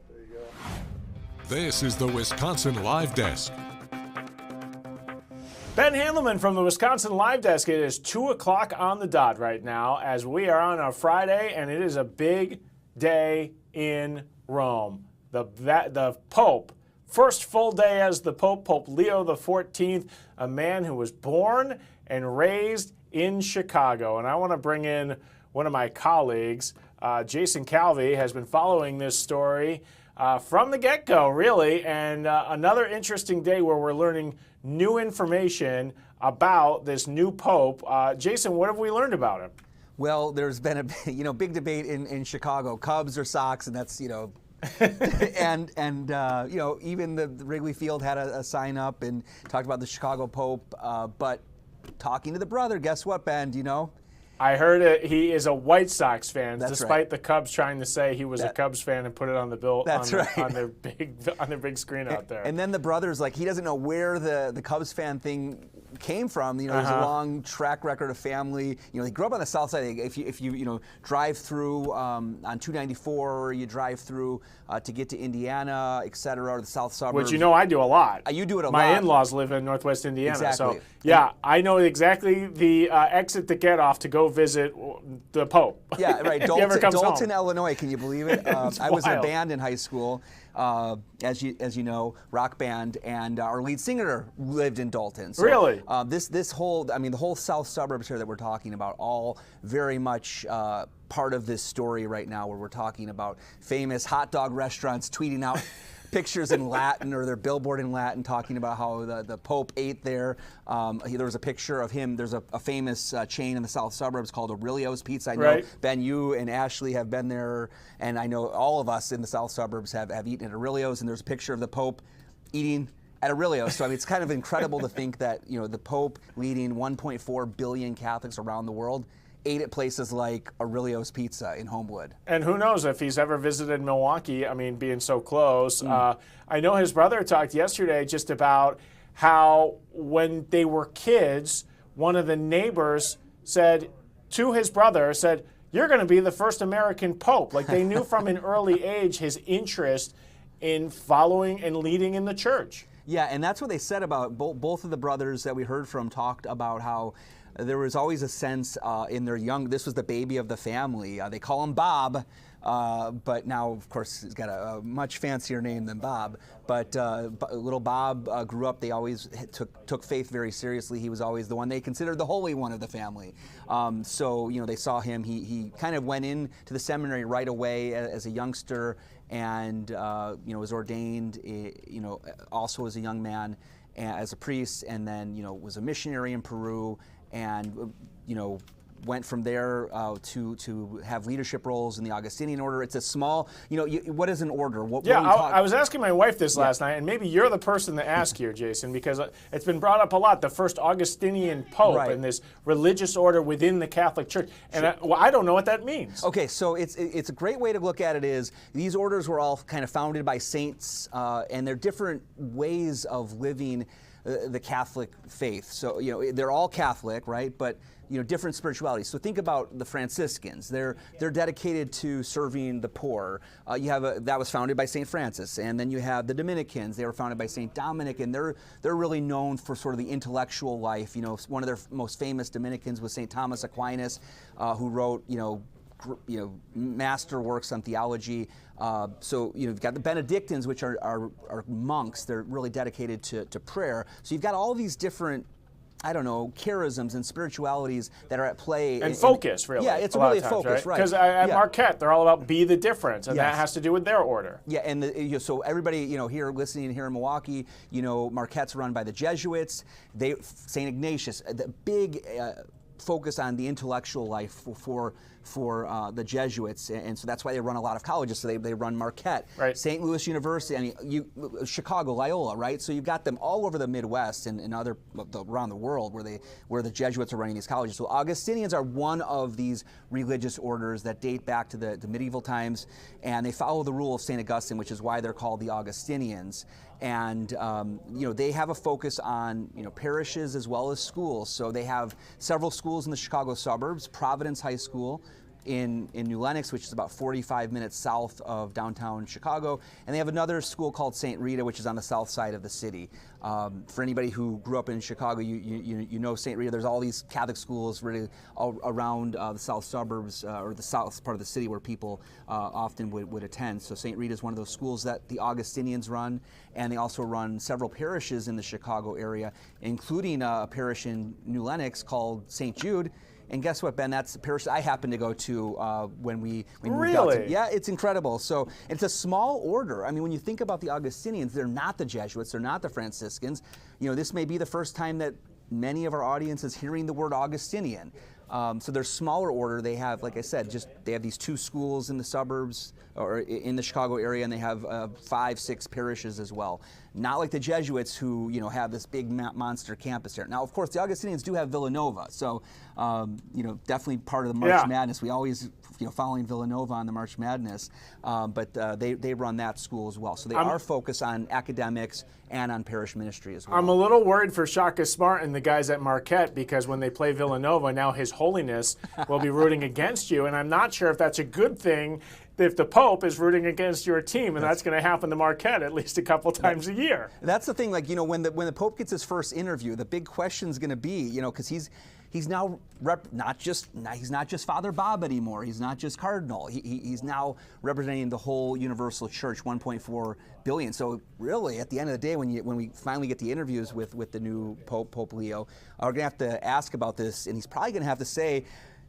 There you go. This is the Wisconsin Live Desk. Ben Handelman from the Wisconsin Live Desk. It is 2 o'clock on the dot right now as we are on a Friday, and it is a big day in Rome. The Pope, first full day as the Pope, Pope Leo XIV, a man who was born and raised in Chicago. And I want to bring in one of my colleagues. Jason Calvi has been following this story from the get-go, really, and another interesting day where we're learning new information about this new Pope. Jason, what have we learned about him? Well, there's been a big debate in Chicago, Cubs or Sox, and that's and even the Wrigley Field had a sign up and talked about the Chicago Pope. But talking to the brother, guess what, Ben? Do you know? I heard he is a White Sox fan, That's despite right. the Cubs trying to say he was a Cubs fan and put it on the bill on their big screen out there. And then the brother's like, he doesn't know where the Cubs fan thing came from. There's a long track record of family. They grew up on the south side. If you drive through on 294, you drive through to get to Indiana, et cetera, or the south suburbs. Which I do a lot. You do it a lot. My in-laws live in Northwest Indiana. Exactly. So, yeah, I know exactly the exit to get off to go visit the Pope. Yeah, right. Dalton, Illinois. Can you believe it? I was in a band in high school, as you know, rock band, and our lead singer lived in Dalton. So, really? This whole, the whole south suburbs here that we're talking about, all very much part of this story right now, where we're talking about famous hot dog restaurants tweeting out pictures in Latin, or their billboard in Latin, talking about how the Pope ate there. There was a picture of him. There's a famous chain in the south suburbs called Aurelio's Pizza. I know, Ben, you and Ashley have been there, and I know all of us in the south suburbs have eaten at Aurelio's, and there's a picture of the Pope eating at Aurelio's. So it's kind of incredible to think that the Pope, leading 1.4 billion Catholics around the world, ate at places like Aurelio's Pizza in Homewood. And who knows if he's ever visited Milwaukee, being so close. I know his brother talked yesterday just about how when they were kids, one of the neighbors said to his brother, "You're going to be the first American Pope." Like, they knew from an early age his interest in following and leading in the church. Yeah, and that's what they said about both of the brothers that we heard from, talked about how there was always a sense in their this was the baby of the family. They call him Bob, but now, of course, he's got a much fancier name than Bob. But little Bob grew up, they always took faith very seriously. He was always the one they considered the holy one of the family. So, they saw him. He kind of went into the seminary right away as a youngster, and, was ordained, also as a young man, as a priest, and then, was a missionary in Peru, and went from there to have leadership roles in the Augustinian order. It's a small, what is an order? I was asking my wife this last night, and maybe you're the person to ask here, Jason, because it's been brought up a lot, the first Augustinian Pope and this religious order within the Catholic Church. And I don't know what that means. Okay, so it's a great way to look at it is these orders were all kind of founded by saints, and they're different ways of living the Catholic faith. So, they're all Catholic, right? But, different spiritualities. So think about the Franciscans. They're dedicated to serving the poor. You have that was founded by St. Francis. And then you have the Dominicans. They were founded by St. Dominic, and they're really known for sort of the intellectual life. One of their most famous Dominicans was St. Thomas Aquinas, who wrote, master works on theology. So you've got the Benedictines, which are monks. They're really dedicated to prayer. So you've got all these different, charisms and spiritualities that are at play. And focus, really. Yeah, it's really a focus, right? Because at Marquette, they're all about be the difference, and that has to do with their order. Yeah, and so everybody, here listening here in Milwaukee, Marquette's run by the Jesuits. St. Ignatius, the big focus on the intellectual life for the Jesuits, and so that's why they run a lot of colleges. So they run Marquette, St. Louis University, Chicago, Loyola, right? So you've got them all over the Midwest and other around the world where the Jesuits are running these colleges. So Augustinians are one of these religious orders that date back to the medieval times, and they follow the rule of St. Augustine, which is why they're called the Augustinians. And they have a focus on parishes as well as schools. So they have several schools in the Chicago suburbs: Providence High School, in New Lenox, which is about 45 minutes south of downtown Chicago. And they have another school called St. Rita, which is on the south side of the city. For anybody who grew up in Chicago, you know St. Rita. There's all these Catholic schools really all around the south suburbs or the south part of the city where people often would attend. So St. Rita is one of those schools that the Augustinians run, and they also run several parishes in the Chicago area, including a parish in New Lenox called St. Jude. And guess what, Ben? That's the parish I happened to go to when we moved out. Really? Yeah, it's incredible. So it's a small order. I mean, when you think about the Augustinians, they're not the Jesuits, they're not the Franciscans. You know, this may be the first time that many of our audience is hearing the word Augustinian. So they're smaller order. They have, like I said, they have these 2 schools in the suburbs or in the Chicago area, and they have 5, 6 parishes as well. Not like the Jesuits who, you know, have this big monster campus here. Now, of course, the Augustinians do have Villanova, so you know, definitely part of the March Madness. We always, you know, following Villanova on the March Madness, but they run that school as well. So they are focused on academics and on parish ministry as well. I'm a little worried for Shaka Smart and the guys at Marquette, because when they play Villanova, now His Holiness will be rooting against you, and I'm not sure if that's a good thing if the Pope is rooting against your team, and that's going to happen to Marquette at least a couple times a year. That's the thing, like, you know, when the Pope gets his first interview, the big question is going to be, you know, because he's now he's not just Father Bob anymore. He's not just Cardinal. He's now representing the whole universal church, 1.4 billion. So really, at the end of the day, when we finally get the interviews with the new Pope Leo, we're going to have to ask about this, and he's probably going to have to say,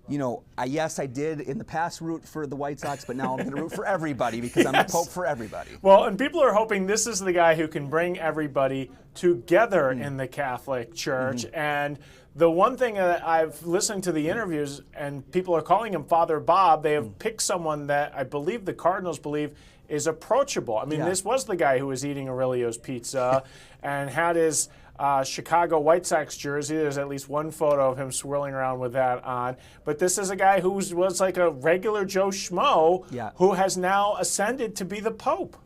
you know, yes, I did in the past root for the White Sox, but now I'm going to root for everybody because I'm the Pope for everybody. Well, and people are hoping this is the guy who can bring everybody together in the Catholic Church. And the one thing that I've listened to the interviews, and people are calling him Father Bob, they have picked someone that I believe the Cardinals believe is approachable. I mean, this was the guy who was eating Aurelio's pizza and had his Chicago White Sox jersey. There's at least one photo of him swirling around with that on. But this is a guy who was like a regular Joe Schmo who has now ascended to be the Pope.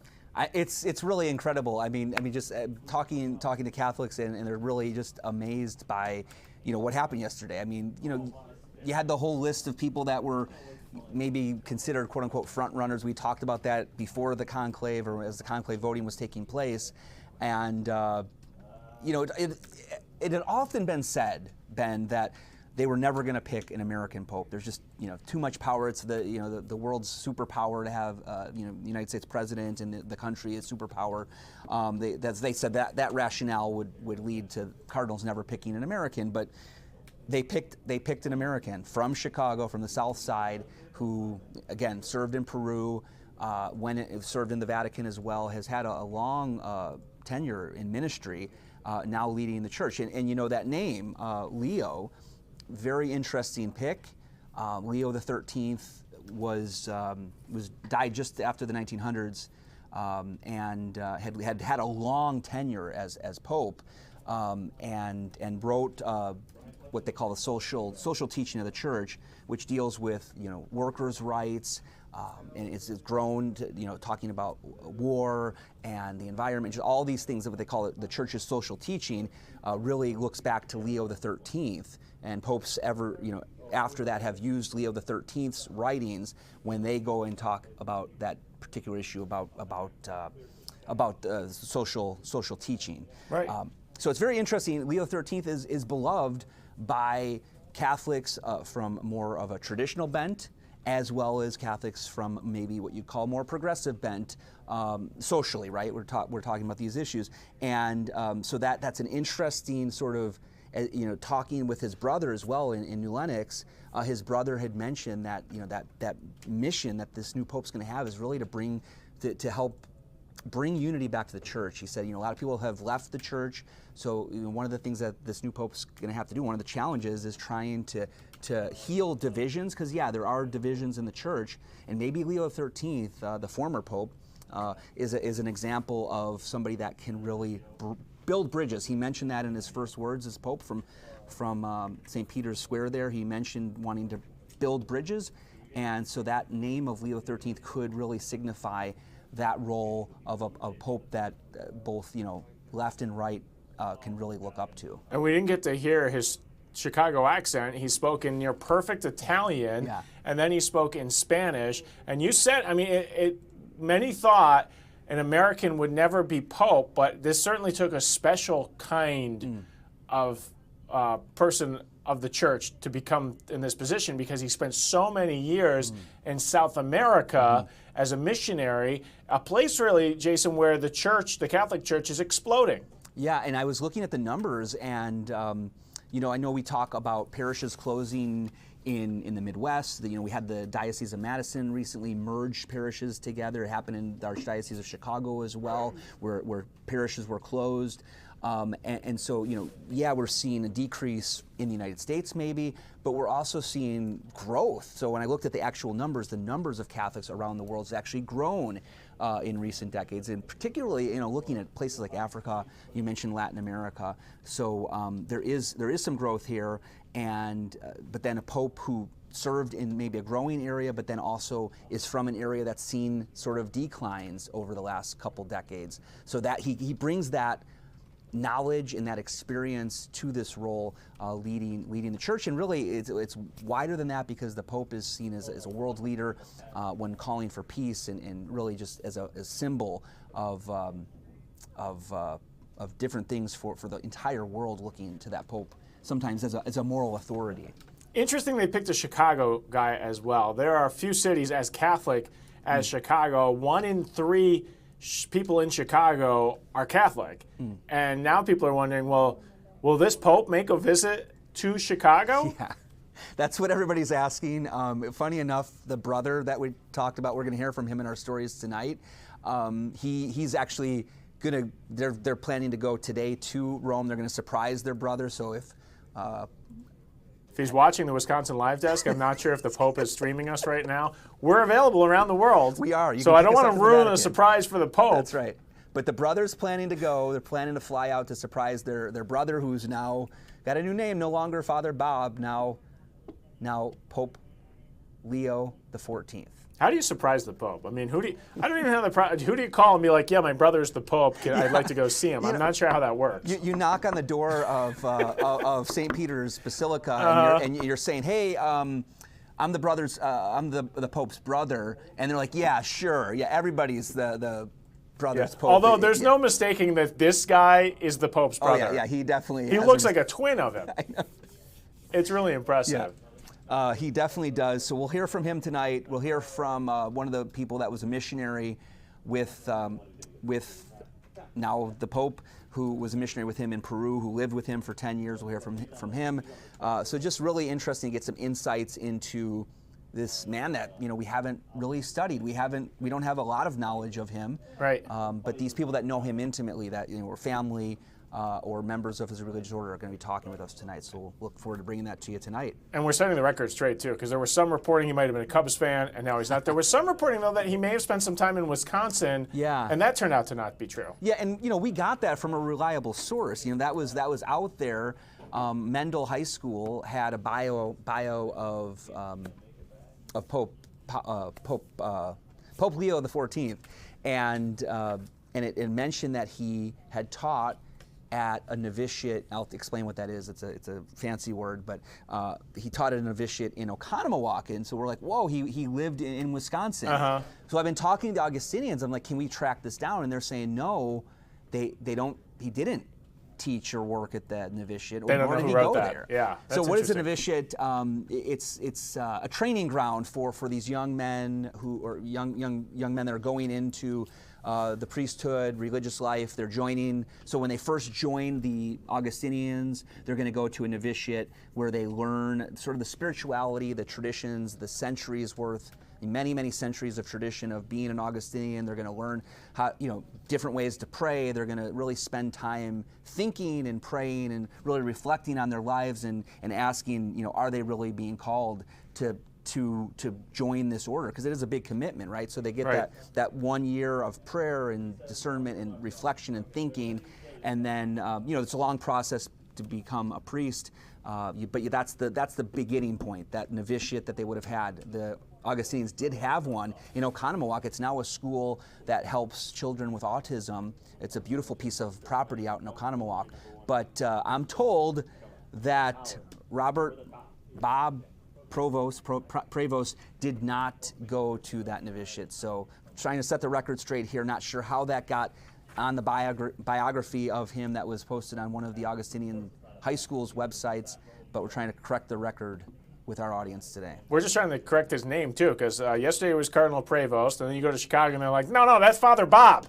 It's really incredible. I mean, just talking to Catholics, and they're really just amazed by, you know, what happened yesterday. I mean, you know, you had the whole list of people that were maybe considered quote unquote front runners. We talked about that before the conclave, or as the conclave voting was taking place, and you know, it had often been said, Ben, that they were never going to pick an American pope. There's just, you know, too much power. It's the world's superpower to have, you know, the United States president, and the country is superpower. They said that rationale would lead to Cardinals never picking an American, but they picked an American from Chicago, from the South Side, who again served in Peru, served in the Vatican as well, has had a long tenure in ministry. Now leading the church, and you know that name, Leo, very interesting pick. Leo XIII died just after the 1900s, and had a long tenure as Pope, and wrote what they call the social teaching of the church, which deals with, you know, workers' rights. And it's grown to, you know, talking about war and the environment, just all these things of what they call it, the church's social teaching, really looks back to Leo XIII, and popes after that have used Leo XIII's writings when they go and talk about that particular issue about social teaching. Right. So it's very interesting. Leo XIII is beloved by Catholics from more of a traditional bent, as well as Catholics from maybe what you'd call more progressive bent, socially, right? We're talking about these issues, and so that's an interesting sort of, you know, talking with his brother as well in New Lenox. His brother had mentioned that, you know, that mission that this new pope's going to have is really to help bring unity back to the church. He said, you know, a lot of people have left the church, so, you know, one of the things that this new pope's going to have to do, one of the challenges, is trying to heal divisions, because there are divisions in the church, and maybe Leo XIII, the former pope, is an example of somebody that can really build bridges. He mentioned that in his first words as pope from St. Peter's Square there. He mentioned wanting to build bridges, and so that name of Leo XIII could really signify that role of a pope that both, you know, left and right can really look up to. And we didn't get to hear his Chicago accent. He spoke in near perfect Italian, and then he spoke in Spanish. And you said, I mean, many thought an American would never be Pope, but this certainly took a special kind of person of the church to become in this position, because he spent so many years in South America as a missionary, a place really, Jason, where the church, the Catholic Church, is exploding. Yeah, and I was looking at the numbers, and you know, I know we talk about parishes closing in the Midwest. You know, we had the Diocese of Madison recently merged parishes together. It happened in the Archdiocese of Chicago as well, where parishes were closed. And so, you know, yeah, we're seeing a decrease in the United States maybe, but we're also seeing growth. So when I looked at the actual numbers, the numbers of Catholics around the world has actually grown in recent decades, and particularly, you know, looking at places like Africa, you mentioned Latin America. So there is some growth here, and but then a Pope who served in maybe a growing area, but then also is from an area that's seen sort of declines over the last couple decades. So that he brings that knowledge and that experience to this role, leading the church. And really it's wider than that, because the Pope is seen as a world leader when calling for peace, and really just as a symbol of different things for the entire world, looking to that Pope sometimes as a moral authority. Interesting they picked a Chicago guy as well. There are a few cities as Catholic as Chicago. 1 in 3 people in Chicago are Catholic. And now people are wondering, well, will this Pope make a visit to Chicago? Yeah, that's what everybody's asking. Funny enough, the brother that we talked about, we're going to hear from him in our stories tonight. He's actually going to, they're planning to go today to Rome. They're going to surprise their brother. So if he's watching the Wisconsin Live Desk, I'm not sure if the Pope is streaming us right now. We're available around the world. We are. So I don't want to ruin a surprise for the Pope. That's right. But the brother's planning to go. They're planning to fly out to surprise their brother, who's now got a new name, no longer Father Bob, now Pope Leo XIV. How do you surprise the Pope? I mean, I don't even have who do you call and be like, yeah, my brother's the Pope, I'd like to go see him. I'm not sure how that works. You knock on the door of St. Peter's Basilica, and you're saying, hey, I'm the Pope's brother, and they're like, yeah, sure, yeah, everybody's the brother's Pope. Although there's no mistaking that this guy is the Pope's brother. Oh yeah, he definitely. He looks like a twin of him. I know. It's really impressive. Yeah. He definitely does. So we'll hear from him tonight. We'll hear from one of the people that was a missionary with now the Pope, who was a missionary with him in Peru, who lived with him for 10 years. We'll hear from him. So just really interesting to get some insights into this man that, you know, we haven't really studied. We don't have a lot of knowledge of him. Right. But these people that know him intimately, that, you know, were family, or members of his religious order, are going to be talking with us tonight. So we'll look forward to bringing that to you tonight. And we're setting the record straight, too, because there was some reporting he might have been a Cubs fan, and now he's not. There was some reporting, though, that he may have spent some time in Wisconsin, and that turned out to not be true. Yeah, and, you know, we got that from a reliable source. You know, that was out there. Mendel High School had a bio of Pope Leo XIV, and it mentioned that he had taught at a novitiate. I'll explain what that is. It's a fancy word, but he taught at a novitiate in Oconomowoc, and so we're like, whoa, he lived in Wisconsin. So I've been talking to Augustinians. I'm like, can we track this down? And they're saying no, they don't. He didn't teach or work at that novitiate, or nor did he go there. Yeah. So what is a novitiate? It's a training ground for these young men or young men that are going into the priesthood, religious life. They're joining. So when they first join the Augustinians, they're going to go to a novitiate where they learn sort of the spirituality, the traditions, the centuries worth, many centuries of tradition of being an Augustinian. They're going to learn how, you know, different ways to pray. They're going to really spend time thinking and praying and really reflecting on their lives and asking, you know, are they really being called to join this order? Because it is a big commitment, right? So they get that 1 year of prayer and discernment and reflection and thinking, and then you know, it's a long process to become a priest. But that's the beginning point, that novitiate that they would have had. The Augustinians did have one in Oconomowoc. It's now a school that helps children with autism. It's a beautiful piece of property out in Oconomowoc. But I'm told that Bob Prevost did not go to that novitiate. So trying to set the record straight here, not sure how that got on the biography of him that was posted on one of the Augustinian high school's websites, but we're trying to correct the record with our audience today. We're just trying to correct his name, too, because yesterday it was Cardinal Prevost, and then you go to Chicago, and they're like, no, that's Father Bob,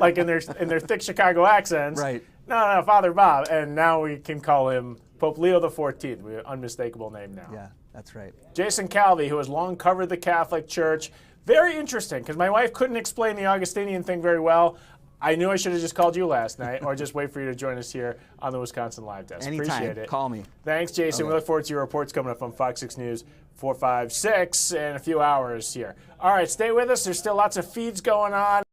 like in their thick Chicago accents. Right. No, Father Bob. And now we can call him Pope Leo XIV. We have an unmistakable name now. Yeah, that's right. Jason Calvi, who has long covered the Catholic Church. Very interesting, because my wife couldn't explain the Augustinian thing very well. I knew I should have just called you last night, or just wait for you to join us here on the Wisconsin Live Desk. Anytime. Appreciate it. Call me. Thanks, Jason. Okay. We look forward to your reports coming up on Fox 6 News 456 in a few hours here. All right, stay with us. There's still lots of feeds going on.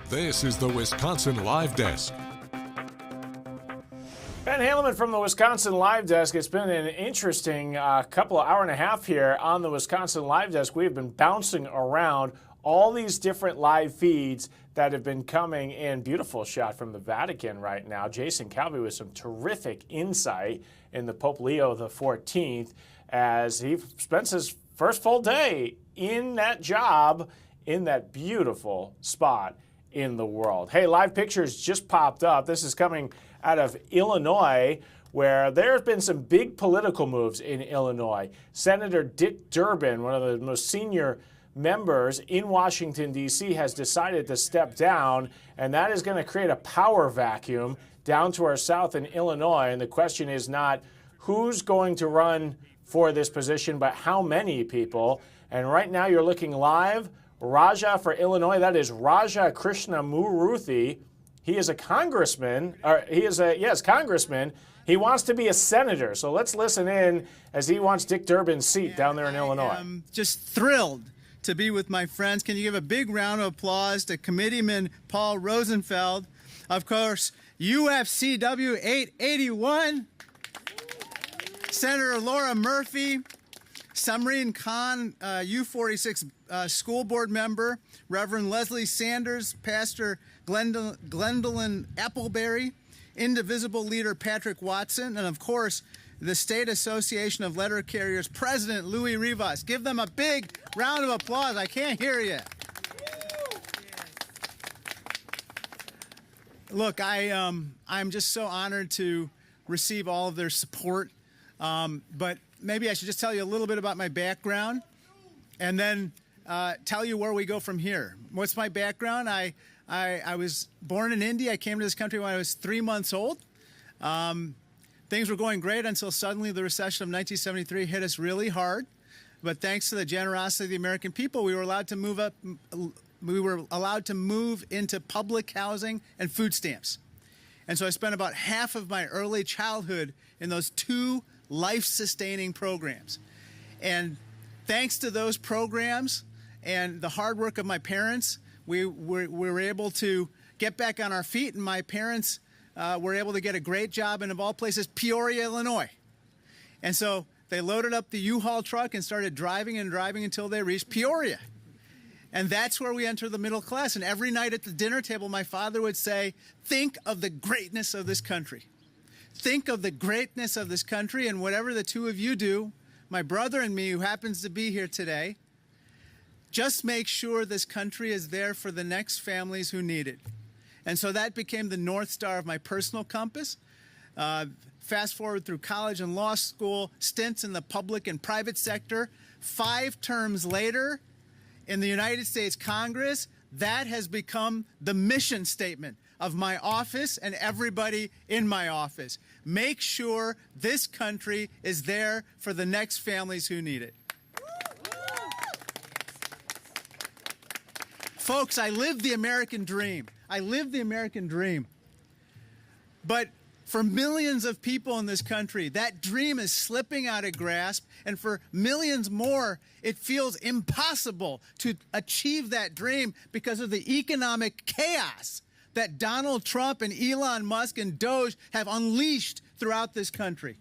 This is the Wisconsin Live Desk. Ben Haleman from the Wisconsin Live Desk. It's been an interesting couple of hour and a half here on the Wisconsin Live Desk. We've been bouncing around all these different live feeds that have been coming in. Beautiful shot from the Vatican right now. Jason Calvi with some terrific insight in the Pope Leo XIV as he spends his first full day in that job in that beautiful spot in the world. Hey, live pictures just popped up. This is coming out of Illinois, where there have been some big political moves in Illinois. Senator Dick Durbin, one of the most senior members in Washington, D.C., has decided to step down, and that is going to create a power vacuum down to our south in Illinois. And the question is not who's going to run for this position, but how many people. And right now you're looking live. Raja for Illinois, that is Raja Krishnamurthy. He is a congressman, congressman. He wants to be a senator. So let's listen in as he wants Dick Durbin's seat down there in Illinois. I'm just thrilled to be with my friends. Can you give a big round of applause to Committeeman Paul Rosenfeld? Of course, UFCW 881, Senator Laura Murphy, Samreen Khan, U46 school board member, Reverend Leslie Sanders, Pastor Glendolyn Appleberry, Indivisible leader Patrick Watson, and of course, the State Association of Letter Carriers President Louis Rivas. Give them a big round of applause. I can't hear you. Look, I'm just so honored to receive all of their support, but maybe I should just tell you a little bit about my background and then tell you where we go from here. What's my background? I was born in Indy. I came to this country when I was 3 months old. Things were going great until suddenly the recession of 1973 hit us really hard. But thanks to the generosity of the American people, we were allowed to move up. We were allowed to move into public housing and food stamps. And so I spent about half of my early childhood in those two life-sustaining programs. And thanks to those programs and the hard work of my parents, we were able to get back on our feet, and my parents were able to get a great job in, of all places, Peoria, Illinois. And so they loaded up the U-Haul truck and started driving and driving until they reached Peoria. And that's where we enter the middle class. And every night at the dinner table, my father would say, think of the greatness of this country. Think of the greatness of this country, and whatever the two of you do, my brother and me, who happens to be here today, just make sure this country is there for the next families who need it. And so that became the North Star of my personal compass. Fast forward through college and law school, stints in the public and private sector. 5 terms later, in the United States Congress, that has become the mission statement of my office and everybody in my office. Make sure this country is there for the next families who need it. Folks, I live the American dream. I live the American dream. But for millions of people in this country, that dream is slipping out of grasp, and for millions more, it feels impossible to achieve that dream because of the economic chaos that Donald Trump and Elon Musk and Doge have unleashed throughout this country.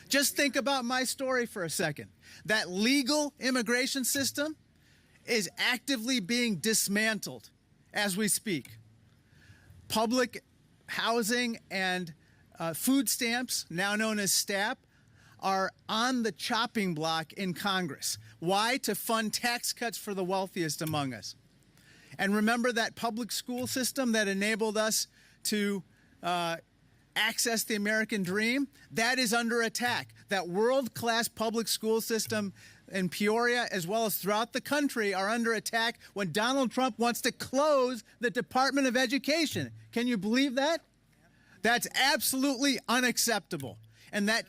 Just think about my story for a second. That legal immigration system is actively being dismantled as we speak. Public housing and food stamps, now known as STAP, are on the chopping block in Congress. Why? To fund tax cuts for the wealthiest among us. And remember that public school system that enabled us to access the American dream? That is under attack. That world-class public school system in Peoria, as well as throughout the country, are under attack when Donald Trump wants to close the Department of Education. Can you believe that? That's absolutely unacceptable. And that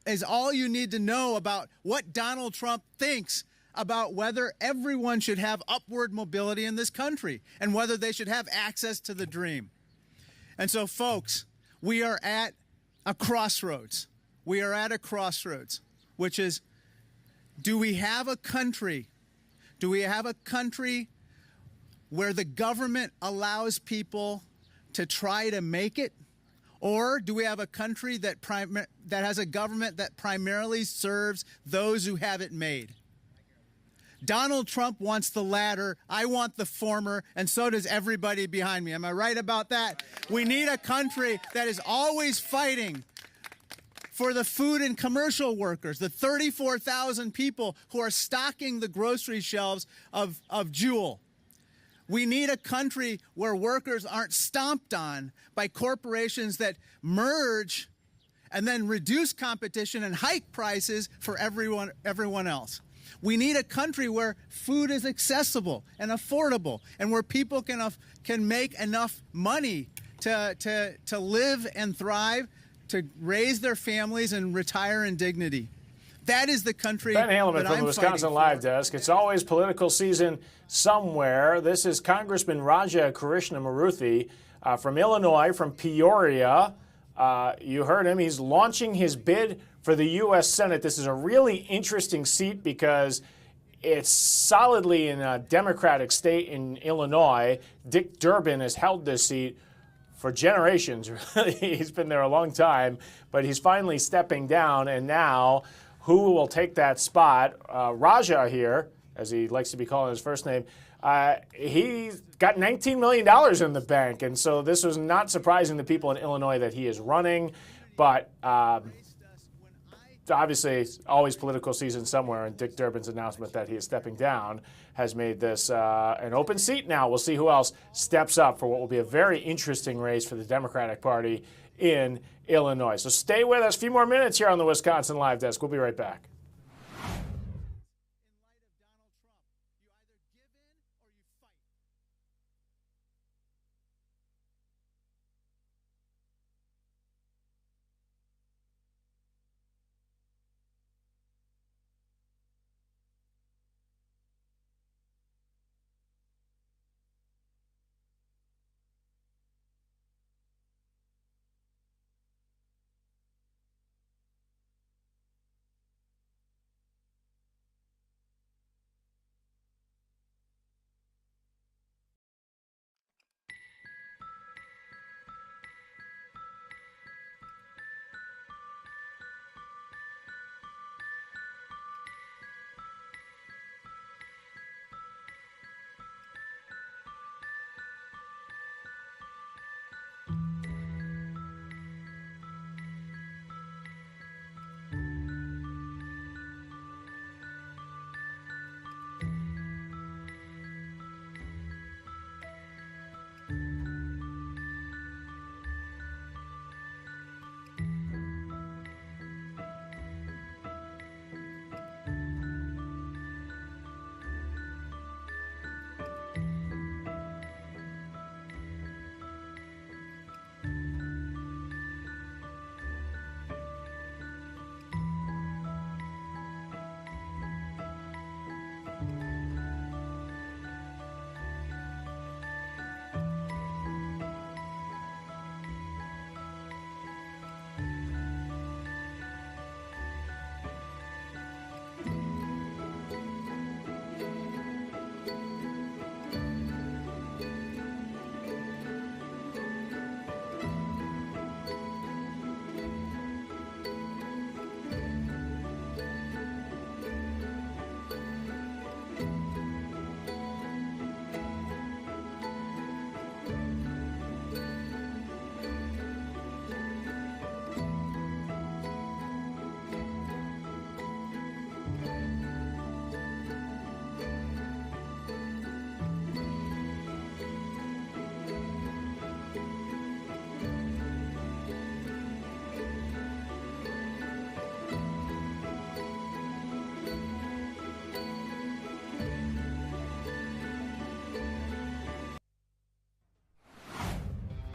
is all you need to know about what Donald Trump thinks about whether everyone should have upward mobility in this country and whether they should have access to the dream. And so, folks, we are at a crossroads. We are at a crossroads, which is, do we have a country? Do we have a country where the government allows people to try to make it? Or do we have a country that has a government that primarily serves those who have it made? Donald Trump wants the latter, I want the former, and so does everybody behind me. Am I right about that? We need a country that is always fighting for the food and commercial workers, the 34,000 people who are stocking the grocery shelves of Jewel. We need a country where workers aren't stomped on by corporations that merge and then reduce competition and hike prices for everyone else. We need a country where food is accessible and affordable, and where people can make enough money to live and thrive, to raise their families and retire in dignity. That is the country Ben Haleman that from the Wisconsin Live Desk. It's always political season somewhere. This is Congressman Raja Krishnamoorthy from Illinois, from Peoria. You heard him. He's launching his bid for the U.S. Senate. This is a really interesting seat because it's solidly in a Democratic state in Illinois. Dick Durbin has held this seat for generations. He's been there a long time, but he's finally stepping down, and now who will take that spot? Raja here, as he likes to be called his first name, he's got $19 million in the bank, and so this was not surprising to people in Illinois that he is running, but obviously it's always political season somewhere, and Dick Durbin's announcement that he is stepping down has made this an open seat now. We'll see who else steps up for what will be a very interesting race for the Democratic Party in Illinois. So stay with us. A few more minutes here on the Wisconsin Live Desk. We'll be right back.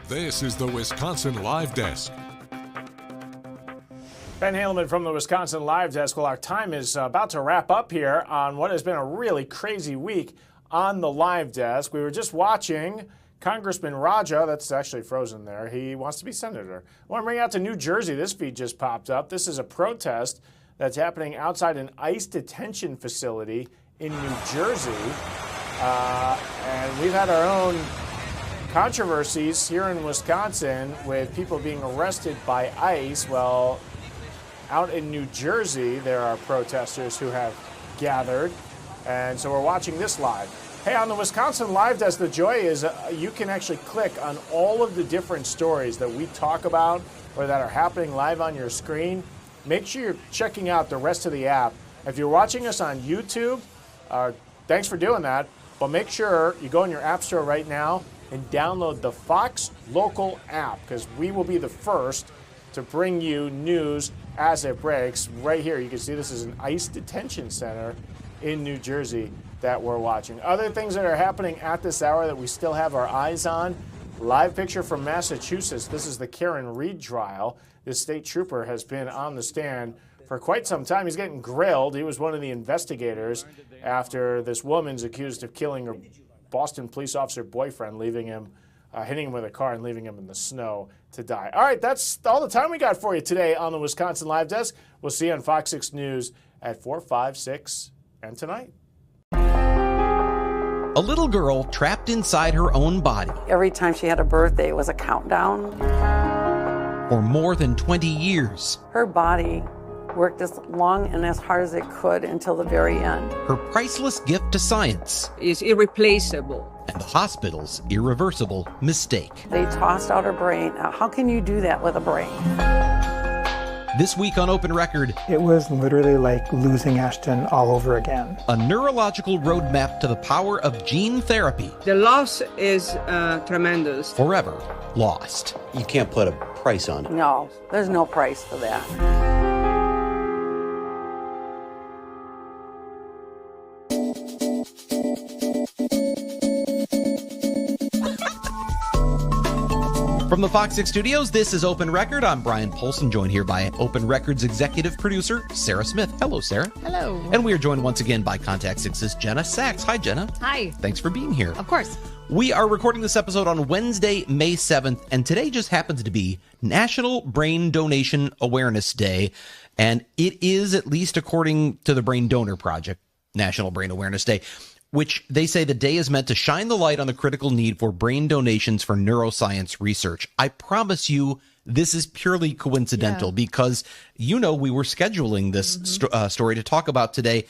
This is the Wisconsin Live Desk. Ben Haleman from the Wisconsin Live Desk. Well, our time is about to wrap up here on what has been a really crazy week on the Live Desk. We were just watching Congressman Raja, that's actually frozen there, he wants to be senator. I want to bring you out to New Jersey. This feed just popped up. This is a protest that's happening outside an ICE detention facility in New Jersey. And we've had our own controversies here in Wisconsin with people being arrested by ICE. Well, out in New Jersey, there are protesters who have gathered, and so we're watching this live. Hey, on the Wisconsin Live Desk, the joy is you can actually click on all of the different stories that we talk about or that are happening live on your screen. Make sure you're checking out the rest of the app. If you're watching us on YouTube, thanks for doing that, but make sure you go in your app store right now and download the Fox Local app, because we will be the first to bring you news as it breaks. Right here, you can see this is an ICE detention center in New Jersey that we're watching. Other things that are happening at this hour that we still have our eyes on. Live picture from Massachusetts. This is the Karen Reed trial. This state trooper has been on the stand for quite some time. He's getting grilled. He was one of the investigators after this woman's accused of killing her Boston police officer boyfriend, leaving him, hitting him with a car and leaving him in the snow to die. All right, that's all the time we got for you today on the Wisconsin Live Desk. We'll see you on Fox 6 News at 4, 5, 6, and tonight. A little girl trapped inside her own body. Every time she had a birthday, it was a countdown. For more than 20 years. Her body worked as long and as hard as it could until the very end. Her priceless gift to science is irreplaceable. And the hospital's irreversible mistake. They tossed out her brain. Now, how can you do that with a brain? This week on Open Record, it was literally like losing Ashton all over again. A neurological roadmap to the power of gene therapy. The loss is tremendous. Forever lost. You can't put a price on it. No, there's no price for that. From the Fox 6 studios, this is Open Record. I'm Brian Polson, joined here by Open Record's executive producer, Sarah Smith. Hello, Sarah. Hello. And we are joined once again by Contact 6's Jenna Sachs. Hi, Jenna. Hi. Thanks for being here. Of course. We are recording this episode on Wednesday, May 7th, and today just happens to be National Brain Donation Awareness Day, and it is, at least according to the Brain Donor Project, National Brain Awareness Day, which they say the day is meant to shine the light on the critical need for brain donations for neuroscience research. I promise you this is purely coincidental because, we were scheduling this story to talk about today.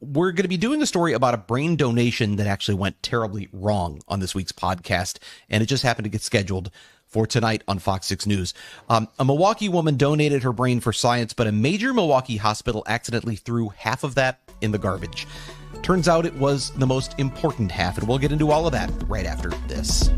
We're going to be doing a story about a brain donation that actually went terribly wrong on this week's podcast, and it just happened to get scheduled for tonight on Fox 6 News. A Milwaukee woman donated her brain for science, but a major Milwaukee hospital accidentally threw half of that in the garbage. Turns out it was the most important half, and we'll get into all of that right after this.